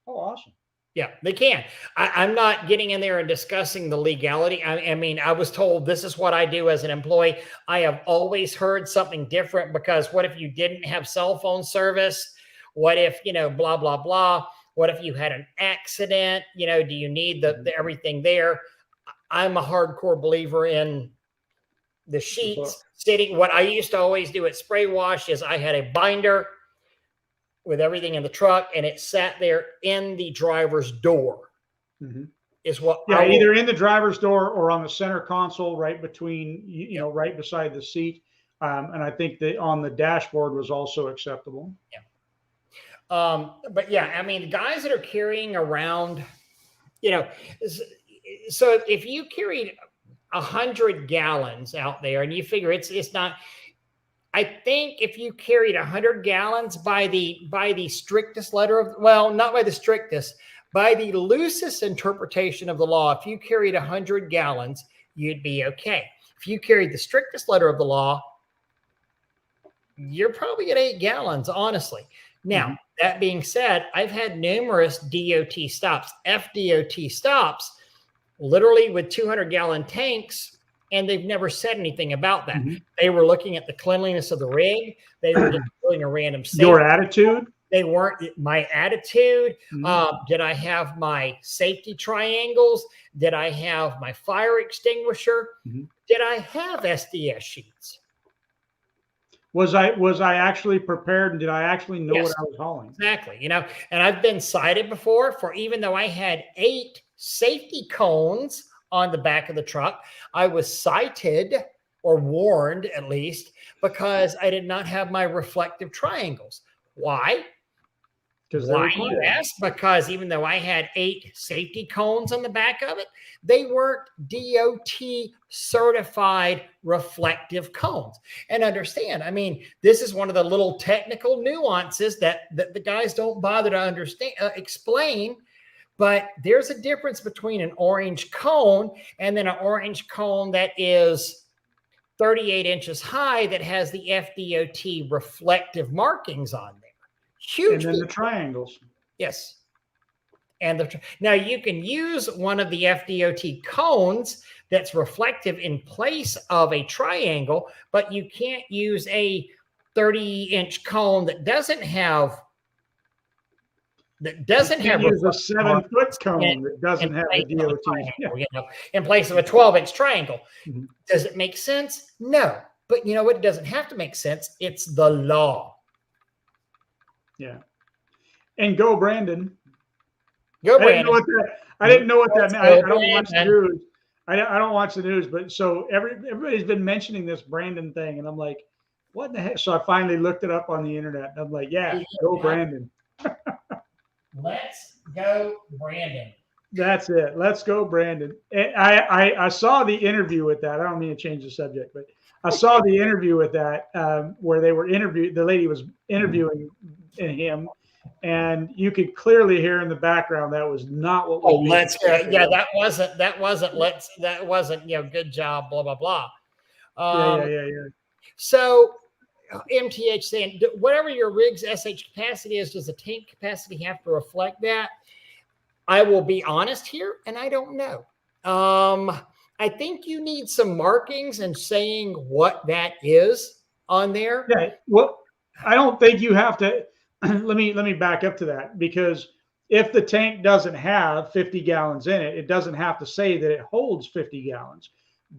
Oh, awesome. Yeah, they can. I'm not getting in there and discussing the legality. I mean, I was told this is what I do as an employee. I have always heard something different because what if you didn't have cell phone service? What if, blah, blah, blah. What if you had an accident? Do you need the everything there? I'm a hardcore believer in the sheets sitting. What I used to always do at spray wash is I had a binder with everything in the truck and it sat there in the driver's door is what either in the driver's door or on the center console right between right beside the seat, and I think that on the dashboard was also acceptable. But yeah, I mean, the guys that are carrying around, so if you carried 100 gallons out there and you figure it's not, I think if you carried 100 gallons by the strictest letter of, well, not by the strictest, by the loosest interpretation of the law, if you carried 100 gallons, you'd be okay. If you carried the strictest letter of the law, you're probably at 8 gallons, honestly. Now, that being said, I've had numerous DOT stops, FDOT stops, literally with 200-gallon tanks, and they've never said anything about that. They were looking at the cleanliness of the rig. They were just doing a random safety. Your attitude? They weren't my attitude. Did I have my safety triangles? Did I have my fire extinguisher? Did I have SDS sheets? Was I actually prepared, and did I actually know what I was hauling? Exactly. And I've been cited before for, even though I had 8 safety cones on the back of the truck, I was cited or warned at least because I did not have my reflective triangles. Why? Why, you ask? Because even though I had 8 safety cones on the back of it, they weren't DOT certified reflective cones. And understand, I mean, this is one of the little technical nuances that the guys don't bother to understand, explain. But there's a difference between an orange cone and then an orange cone that is 38 inches high that has the FDOT reflective markings on there. Huge. And then the triangles. Yes. And now you can use one of the FDOT cones that's reflective in place of a triangle, but you can't use a 30-inch cone that doesn't have a 7-foot cone that doesn't have a DOT. In place of a 12-inch triangle. Does it make sense? No. But you know what? It doesn't have to make sense. It's the law. Yeah. And go Brandon. Go Brandon. I didn't know what that meant. I don't watch the news. I don't watch the news, but so everybody's been mentioning this Brandon thing, and I'm like, what in the heck? So I finally looked it up on the internet, and I'm like, yeah, go Brandon. Let's go Brandon. That's it. Let's go Brandon. I saw the interview with that. I don't mean to change the subject, but I saw the interview with that where they were the lady was interviewing him, and you could clearly hear in the background that was not what was that wasn't good job, blah blah blah. Yeah. So MTH saying, whatever your rig's SH capacity is, does the tank capacity have to reflect that? I will be honest here, and I don't know. I think you need some markings and saying what that is on there. Yeah. Well, I don't think you have to. let me back up to that, because if the tank doesn't have 50 gallons in it, it doesn't have to say that it holds 50 gallons.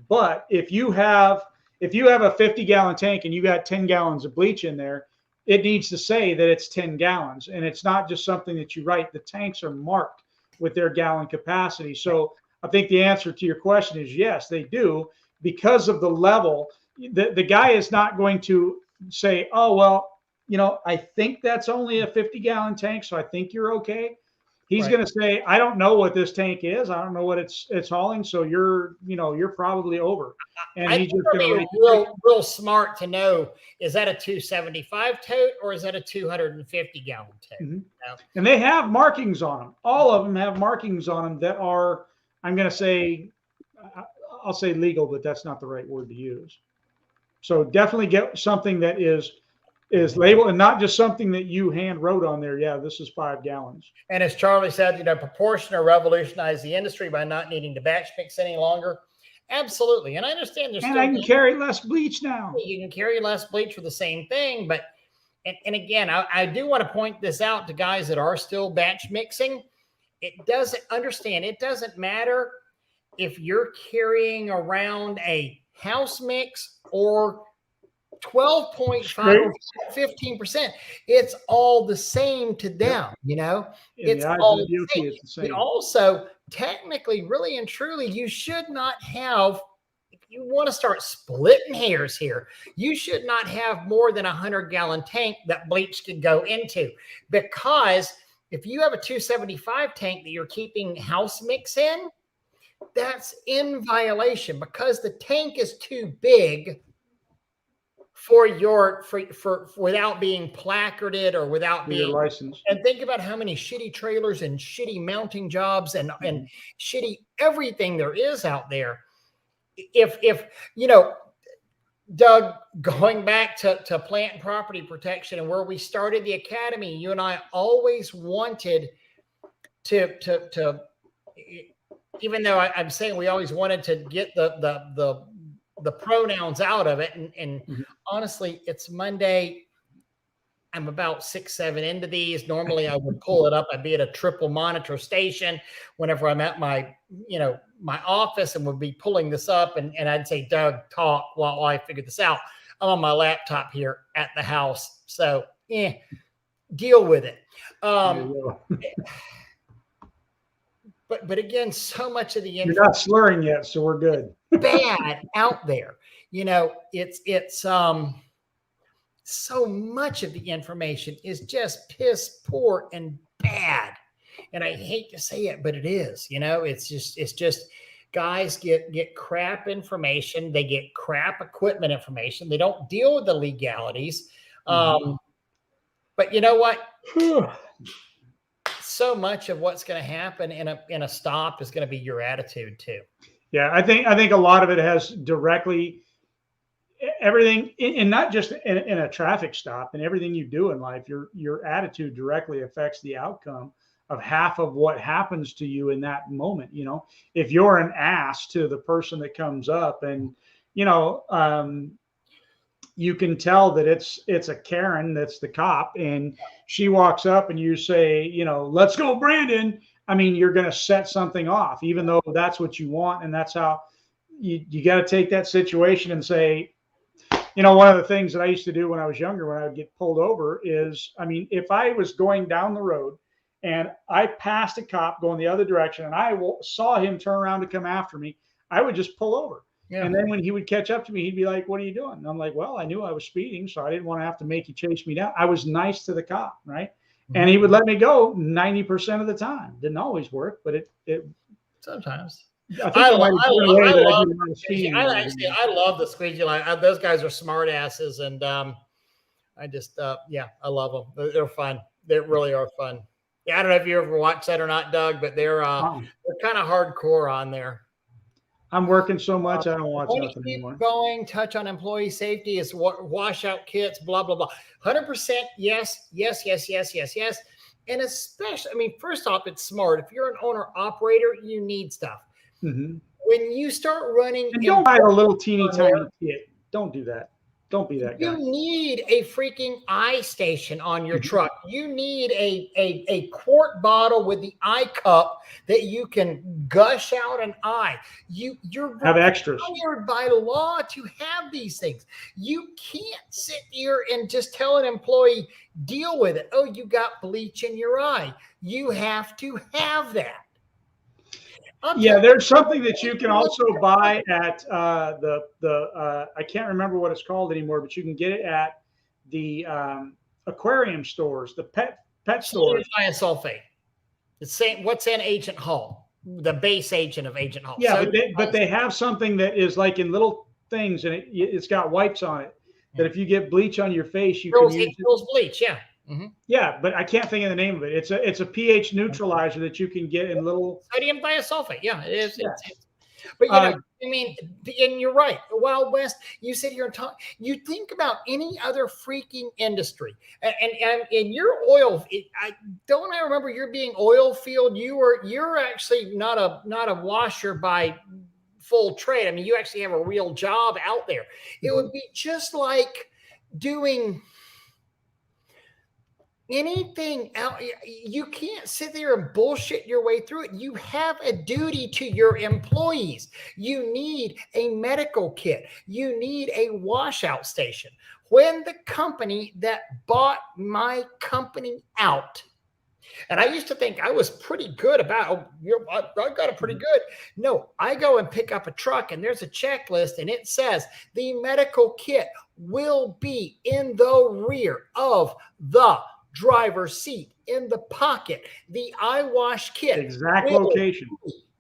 But if you have a 50-gallon tank and you got 10 gallons of bleach in there, it needs to say that it's 10 gallons. And it's not just something that you write. The tanks are marked with their gallon capacity. So I think the answer to your question is yes, they do, because of the level. The guy is not going to say, oh, well, I think that's only a 50-gallon tank, so I think you're okay. He's going to say, I don't know what this tank is. I don't know what it's hauling. So you're probably over. And I he's think just going to be real smart to know, is that a 275 tote or is that a 250-gallon tote? Mm-hmm. And they have markings on them. All of them have markings on them that are, I'm going to say, I'll say legal, but that's not the right word to use. So definitely get something that is labeled, and not just something that you hand wrote on there. Yeah, this is 5 gallons. And as Charlie said, proportion or revolutionize the industry by not needing to batch mix any longer. Absolutely. And I understand And I can carry less bleach now. You can carry less bleach for the same thing. But, and again, I do want to point this out to guys that are still batch mixing. It doesn't matter if you're carrying around a house mix or 12.5 or 15%. It's all the same to them, it's all the same. It's the same. But also, technically, really and truly, you should not have, if you want to start splitting hairs here, you should not have more than a 100-gallon tank that bleach could go into. Because if you have a 275 tank that you're keeping house mix in, that's in violation, because the tank is too big for without being placarded or without being licensed. And think about how many shitty trailers and shitty mounting jobs and shitty everything there is out there. If Doug, going back to plant and property protection and where we started the academy, you and I always wanted to even though I'm saying we always wanted to get the pronouns out of it. And honestly, it's Monday. I'm about 6-7 into these. Normally I would pull it up. I'd be at a triple monitor station whenever I'm at my office and would be pulling this up. And I'd say, Doug, talk while I figure this out. I'm on my laptop here at the house. So deal with it. But again, so much of the information. You're not slurring yet, so we're good. Bad out there. It's so much of the information is just piss poor and bad. And I hate to say it, but it is. It's just guys get crap information. They get crap equipment information. They don't deal with the legalities. But you know what? So much of what's going to happen in a stop is going to be your attitude too. Yeah, I think a lot of it has directly everything, and not just in a traffic stop, and everything you do in life. Your attitude directly affects the outcome of half of what happens to you in that moment. If you're an ass to the person that comes up, and you can tell that it's a Karen that's the cop, and she walks up and you say, let's go, Brandon. I mean, you're going to set something off, even though that's what you want. And that's how you got to take that situation and say, one of the things that I used to do when I was younger, when I would get pulled over is, if I was going down the road and I passed a cop going the other direction and I saw him turn around to come after me, I would just pull over. Yeah. And then when he would catch up to me, he'd be like, what are you doing? And I'm like, well, I knew I was speeding, so I didn't want to have to make you chase me down. I was nice to the cop, right? Mm-hmm. And he would let me go 90% of the time. Didn't always work, but it sometimes. I love the squeegee line. Those guys are smart asses, and I love them. They're fun. They really are fun. Yeah, I don't know if you ever watched that or not, Doug, but they're kind of hardcore on there. I'm working so much, I don't watch Want to nothing keep anymore. going, touch on employee safety is washout kits, blah, blah, blah. 100% yes, yes, yes, yes, yes, yes. And especially, I mean, first off, it's smart. If you're an owner operator, you need stuff. Mm-hmm. When you start running, And don't buy a little teeny tiny kit. Don't do that. Don't be that guy. you need a freaking eye station on your truck. You need a quart bottle with the eye cup that you can gush out an eye. You're Have extras. required by law to have these things. You can't sit here and just tell an employee, deal with it. Oh, you got bleach in your eye. You have to have that. Yeah, there's something that you can also buy at I can't remember what it's called anymore, but you can get it at the aquarium stores, the pet stores. Sulfate. The same. What's in Agent Hall? The base agent of Agent Hall. Yeah, but they have something that is like in little things, and it's got wipes on it. That if you get bleach on your face, you can use it. Bleach. Yeah. Mm-hmm. Yeah, but I can't think of the name of it. It's a pH neutralizer that you can get in little sodium thiosulfate. Yeah, it is. Yeah. But you know, I mean, and you're right. Wild West. You sit here and talk. You think about any other freaking industry, and your oil. I remember you're being oil field. You're actually not a washer by full trade. I mean, you actually have a real job out there. It would be just like doing anything else. You can't sit there and bullshit your way through it. You have a duty to your employees. You need a medical kit. You need a washout station. When the company that bought my company out, and I used to think I was pretty good about, I got it pretty good. No, I go and pick up a truck and there's a checklist and it says the medical kit will be in the rear of the driver's seat, in the pocket. The eye wash kit. Exact location.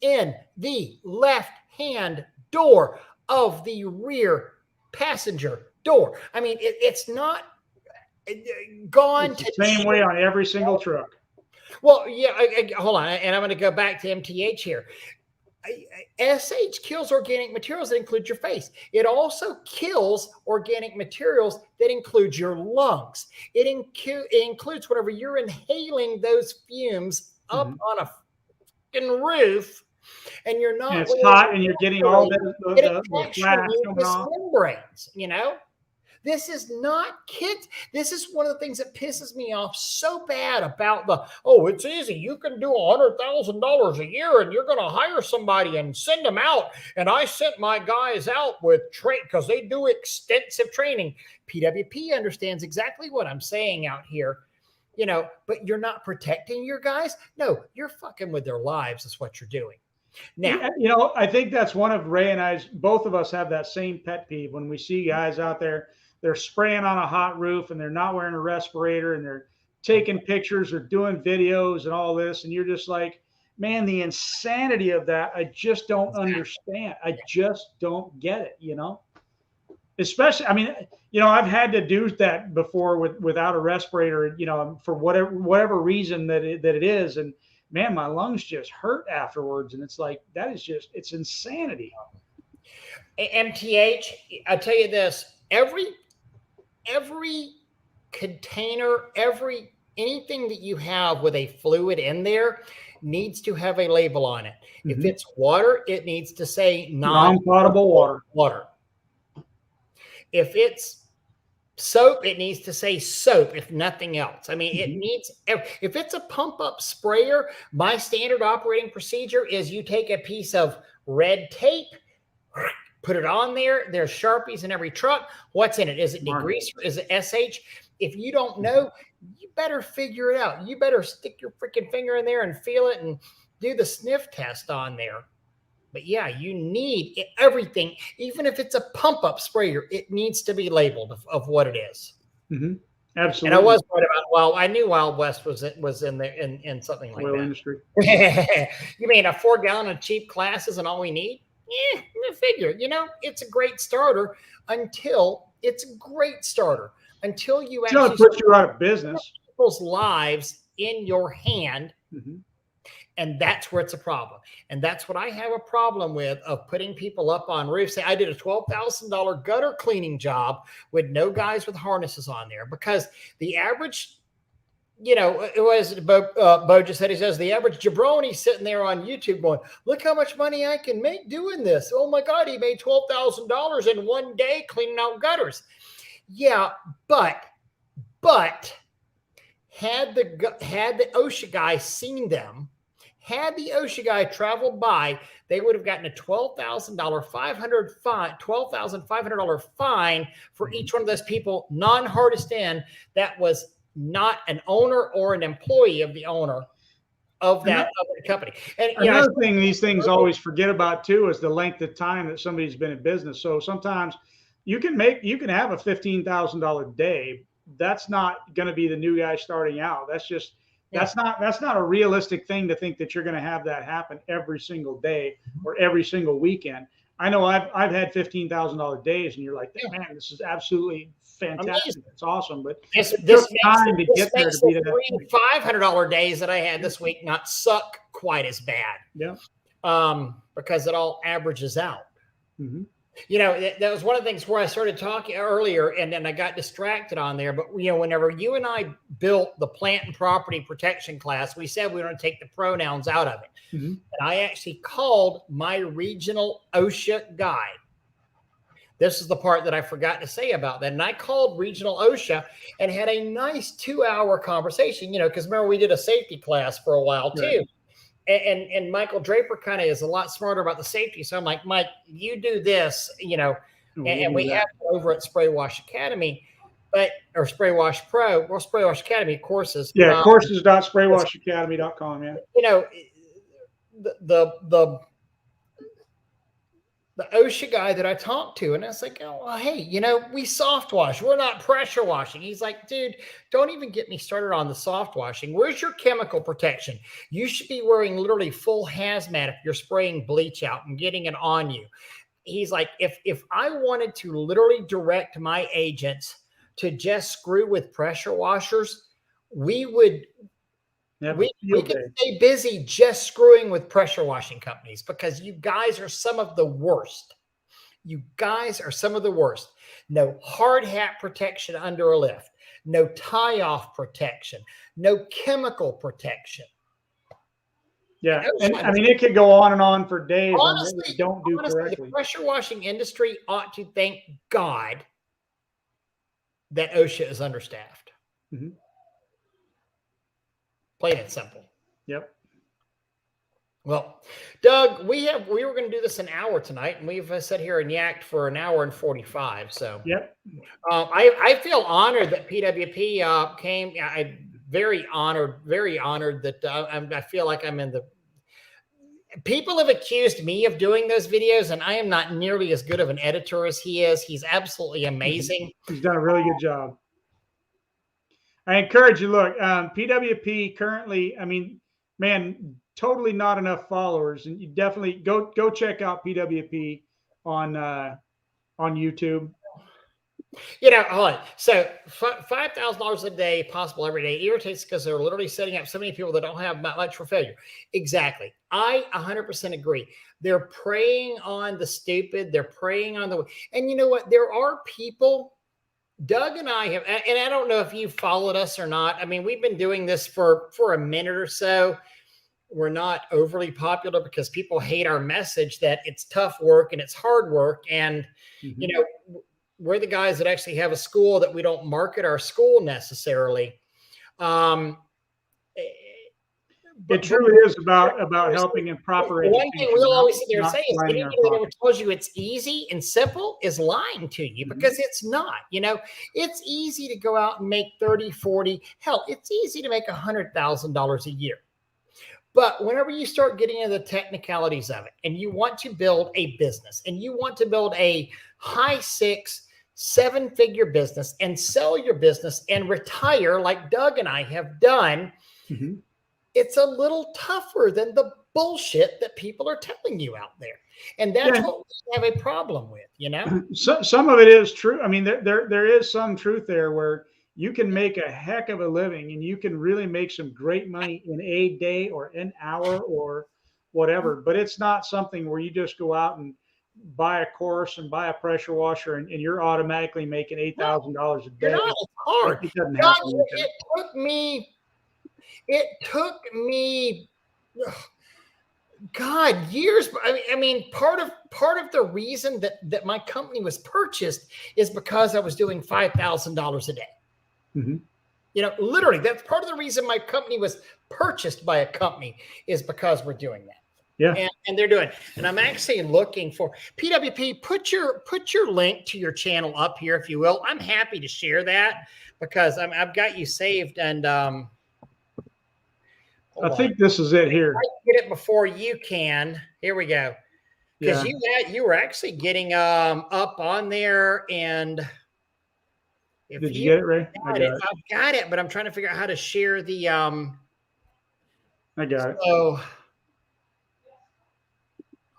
In the left-hand door of the rear passenger door. I mean, it's not gone it's the same way on every single truck. Well, yeah, hold on. And I'm going to go back to MTH here. SH kills organic materials that include your face. It also kills organic materials that include your lungs. It includes whatever you're inhaling those fumes up on a fucking roof, and you're not. And it's hot, and you're getting all the flash coming off. Membranes, you know. This is not kids. This is one of the things that pisses me off so bad about it's easy. You can do $100,000 a year and you're going to hire somebody and send them out. And I sent my guys out with because they do extensive training. PWP understands exactly what I'm saying out here, you know, but you're not protecting your guys. No, you're fucking with their lives is what you're doing. Now, you know, I think that's one of Ray and I's, both of us have that same pet peeve when we see guys out there. They're spraying on a hot roof and they're not wearing a respirator and they're taking pictures or doing videos and all this. And you're just like, man, the insanity of that, I just don't understand. I just don't get it, you know? Especially, I mean, you know, I've had to do that before without a respirator, you know, for whatever reason that it is. And man, my lungs just hurt afterwards. And it's like, it's insanity. MTH, I'll tell you this, every container, anything that you have with a fluid in there needs to have a label on it. If it's water, it needs to say non-potable water. If it's soap, it needs to say soap, if nothing else. I mean, it needs, if it's a pump up sprayer, my standard operating procedure is you take a piece of red tape, put it on there. There's Sharpies in every truck. What's in it? Is it degreaser? Is it SH? If you don't know, you better figure it out. You better stick your freaking finger in there and feel it and do the sniff test on there. But yeah, you need everything. Even if it's a pump-up sprayer, it needs to be labeled of what it is. Absolutely. And I was right about, I knew Wild West was in there in something like oil that. Industry. You mean a 4-gallon of cheap class isn't all we need? Yeah, I figure, you know, it's a great starter until you actually put you out of business. People's lives in your hand. And that's where it's a problem. And that's what I have a problem with, of putting people up on roofs. Say, I did a $12,000 gutter cleaning job with no guys with harnesses on there, because the average, you know, it was Bo just said, he says, the average jabroni sitting there on YouTube going, look how much money I can make doing this. Oh my God, he made $12,000 in one day cleaning out gutters. Yeah, but had the OSHA guy seen them, had the OSHA guy traveled by, they would have gotten a $12,500 fine for each one of those people, non-hardest in, that was not an owner or an employee of the owner of that company. And another thing these things always forget about too is the length of time that somebody's been in business. So sometimes you can have a $15,000 day. That's not going to be the new guy starting out. That's just, that's not a realistic thing to think that you're going to have that happen every single day or every single weekend. I know I've had $15,000 days, and you're like, man, this is absolutely fantastic. It's awesome. But this time to get there to be the $500 days that I had this week not suck quite as bad. Yeah. Because it all averages out. Mm-hmm. You know, that was one of the things where I started talking earlier, and then I got distracted on there. But, you know, whenever you and I built the plant and property protection class, we said we were going to take the pronouns out of it. Mm-hmm. And I actually called my regional OSHA guy. This is the part that I forgot to say about that. And I called regional OSHA and had a nice 2-hour conversation, you know, because remember, we did a safety class for a while too. Right. And Michael Draper kind of is a lot smarter about the safety. So I'm like, Mike, you do this, you know, and we have it over at Spray Wash Academy, or Spray Wash Pro, or Spray Wash Academy courses. Yeah, courses.spraywashacademy.com. Yeah. You know, the OSHA guy that I talked to, and I was like, oh, well, hey, you know, we soft wash. We're not pressure washing. He's like, dude, don't even get me started on the soft washing. Where's your chemical protection? You should be wearing literally full hazmat if you're spraying bleach out and getting it on you. He's like, if I wanted to literally direct my agents to just screw with pressure washers, we would we can stay busy just screwing with pressure washing companies, because you guys are some of the worst. You guys are some of the worst. No hard hat protection under a lift, no tie off protection, no chemical protection. Yeah, and I mean, it could go on and on for days. Honestly, correctly. The pressure washing industry ought to thank God that OSHA is understaffed. Mm-hmm. Plain and simple. Yep. Well, Doug, we were going to do this an hour tonight, and we've sat here and yacked for an hour and 45. So, yep. I feel honored that PWP came. I'm very honored that I feel like I'm in the. People have accused me of doing those videos, and I am not nearly as good of an editor as he is. He's absolutely amazing. He's done a really good job. I encourage you, look, PWP currently, I mean, man, totally not enough followers. And you definitely go check out PWP on YouTube. You know, hold on. So $5,000 a day, possible every day, irritates because they're literally setting up so many people that don't have much for failure. Exactly. I 100% agree. They're preying on the stupid. They're preying on the, and you know what? There are people, Doug and I have, and I don't know if you followed us or not. I mean, we've been doing this for a minute or so. We're not overly popular because people hate our message that it's tough work and it's hard work. And, you know, we're the guys that actually have a school that we don't market our school necessarily. It truly is about helping in proper education. One thing we'll always sit there and say is anybody that ever tells you it's easy and simple is lying to you, because it's not. You know, it's easy to go out and make 30, 40. Hell, it's easy to make $100,000 a year. But whenever you start getting into the technicalities of it, and you want to build a business, and you want to build a high 6-7-figure business and sell your business and retire like Doug and I have done, it's a little tougher than the bullshit that people are telling you out there. And that's what we have a problem with, you know? Some of it is true. I mean, there is some truth there where you can make a heck of a living, and you can really make some great money in a day or an hour or whatever. But it's not something where you just go out and buy a course and buy a pressure washer, and you're automatically making $8,000 a day. You're not. It's hard. It doesn't God, happen like that. it took me God, years. I mean, part of the reason that my company was purchased is because I was doing $5,000 a day. Mm-hmm. You know, literally, that's part of the reason my company was purchased by a company is because we're doing that. Yeah, and they're doing. And I'm actually looking for PWP. Put your link to your channel up here, if you will. I'm happy to share that because I've got you saved. And I think this is it here. I can get it before you can. Here we go. Because you were actually getting up on there, and if did you get it, Ray? I've got it, but I'm trying to figure out how to share the I got it. So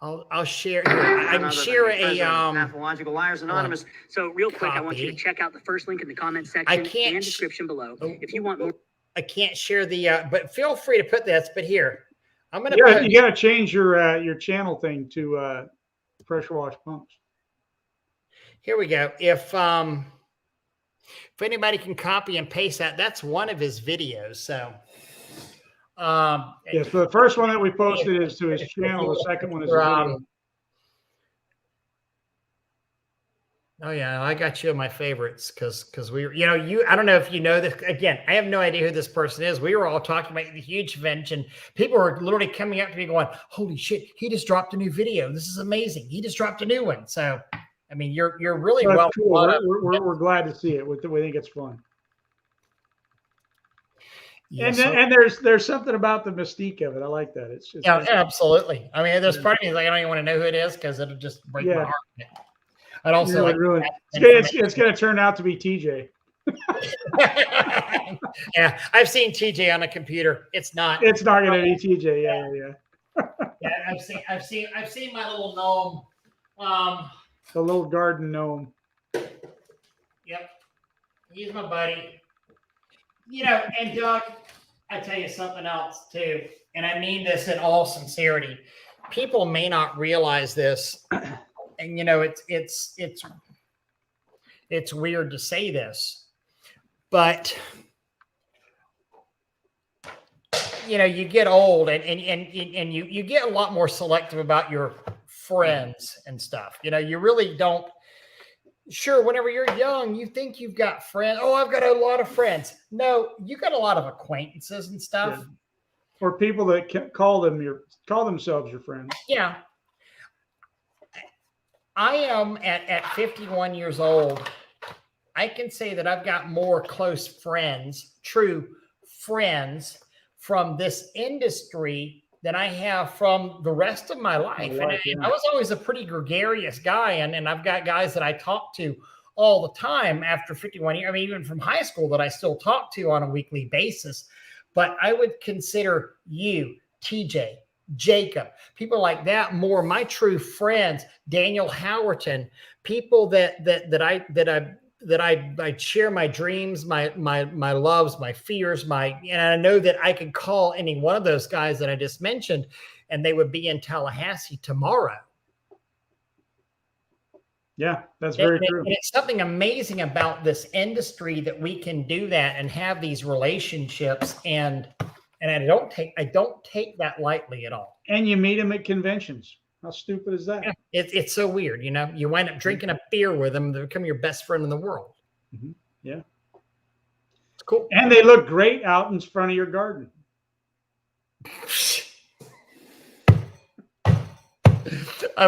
I'll share here. I can share a Pathological Liars Anonymous. So real quick, I want you to check out the first link in the comment section and description below if you want more. I can't share the but feel free to put this. But here, I'm gonna. You got to change your channel thing to pressure wash pumps. Here we go. If anybody can copy and paste that, that's one of his videos. So. Yes, so the first one that we posted is to his channel. The second one is a video. Oh yeah, I got you in my favorites because we, I don't know if you know this. Again, I have no idea who this person is. We were all talking about the huge convention. People were literally coming up to me going, "Holy shit, he just dropped a new video. This is amazing. He just dropped a new one." So, I mean, you're really well. Cool. We're glad to see it. We think it's fun. Yes, and there's something about the mystique of it. I like that. It's absolutely. I mean, there's part of me like I don't even want to know who it is because it'll just break my heart. I'd also it's going to turn out to be TJ. Yeah, I've seen TJ on a computer. It's not. It's not going to be TJ. Yeah. Yeah, I've seen my little gnome. The little garden gnome. Yep, he's my buddy. And Doug, I tell you something else too, and I mean this in all sincerity. People may not realize this, and it's weird to say this, but you get old and you get a lot more selective about your friends and stuff. You really don't. Sure, whenever you're young, you think you've got friends. Oh, I've got a lot of friends. No, you got a lot of acquaintances and stuff. Yeah. Or people that can call themselves your friends. Yeah. I am at 51 years old. I can say that I've got more close friends, true friends from this industry than I have from the rest of my life. And I was always a pretty gregarious guy. And I've got guys that I talk to all the time after 51 years. I mean, even from high school that I still talk to on a weekly basis. But I would consider you, TJ, Jacob, people like that more my true friends. Daniel Howerton, people that I share my dreams, my loves, my fears, and I know that I could call any one of those guys that I just mentioned, and they would be in Tallahassee tomorrow. Yeah, that's very true. And it's something amazing about this industry that we can do that and have these relationships, and I don't take that lightly at all. And you meet them at conventions. How stupid is that? Yeah, it's so weird, You wind up drinking a beer with them; they become your best friend in the world. Mm-hmm. Yeah, it's cool. And they look great out in front of your garden. I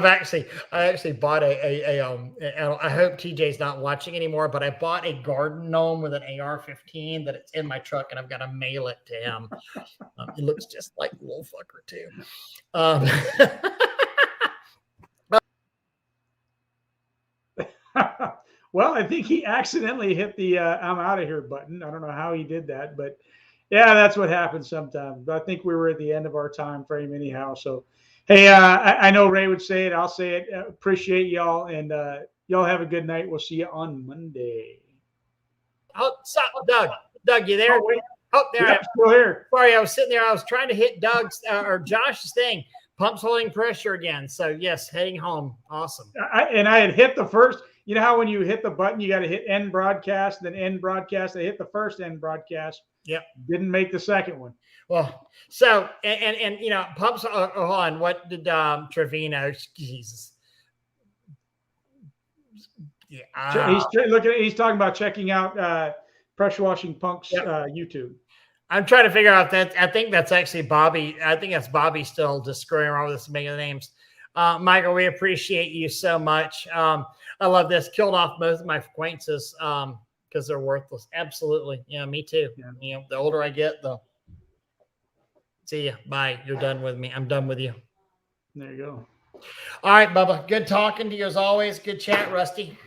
actually bought a I hope TJ's not watching anymore, but I bought a garden gnome with an AR-15 that it's in my truck, and I've got to mail it to him. It looks just like a little fucker too. Well, I think he accidentally hit the I'm out of here button. I don't know how he did that, but yeah, that's what happens sometimes. But I think we were at the end of our time frame anyhow. So, hey, I know Ray would say it. I'll say it. Appreciate y'all, and y'all have a good night. We'll see you on Monday. stop, Doug. Doug, you there? Oh, wait. Oh, there I am. Still here. Sorry, I was sitting there. I was trying to hit Doug's or Josh's thing. Pumps holding pressure again. So yes, heading home. Awesome. I had hit the first. You know how when you hit the button, you got to hit end broadcast, then end broadcast. I hit the first end broadcast. Yep. Didn't make the second one. Well, so and you know, pumps on. What did Trevino? Jesus. Yeah. He's talking about checking out Pressure Washing Punk's YouTube. I'm trying to figure out that. I think that's actually Bobby. I think that's Bobby still just screwing around with this, making the names. Michael, we appreciate you so much. I love this. Killed off most of my acquaintances because they're worthless. Absolutely. Yeah, me too. Yeah. You know, the older I get, the see ya. Bye. You're done with me. I'm done with you. There you go. All right, Bubba. Good talking to you as always. Good chat, Rusty.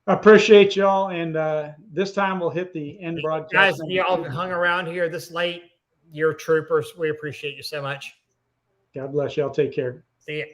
I appreciate y'all, and this time we'll hit the end broadcast. Guys, you all hung around here this late. You're troopers. We appreciate you so much. God bless y'all. Take care. See you.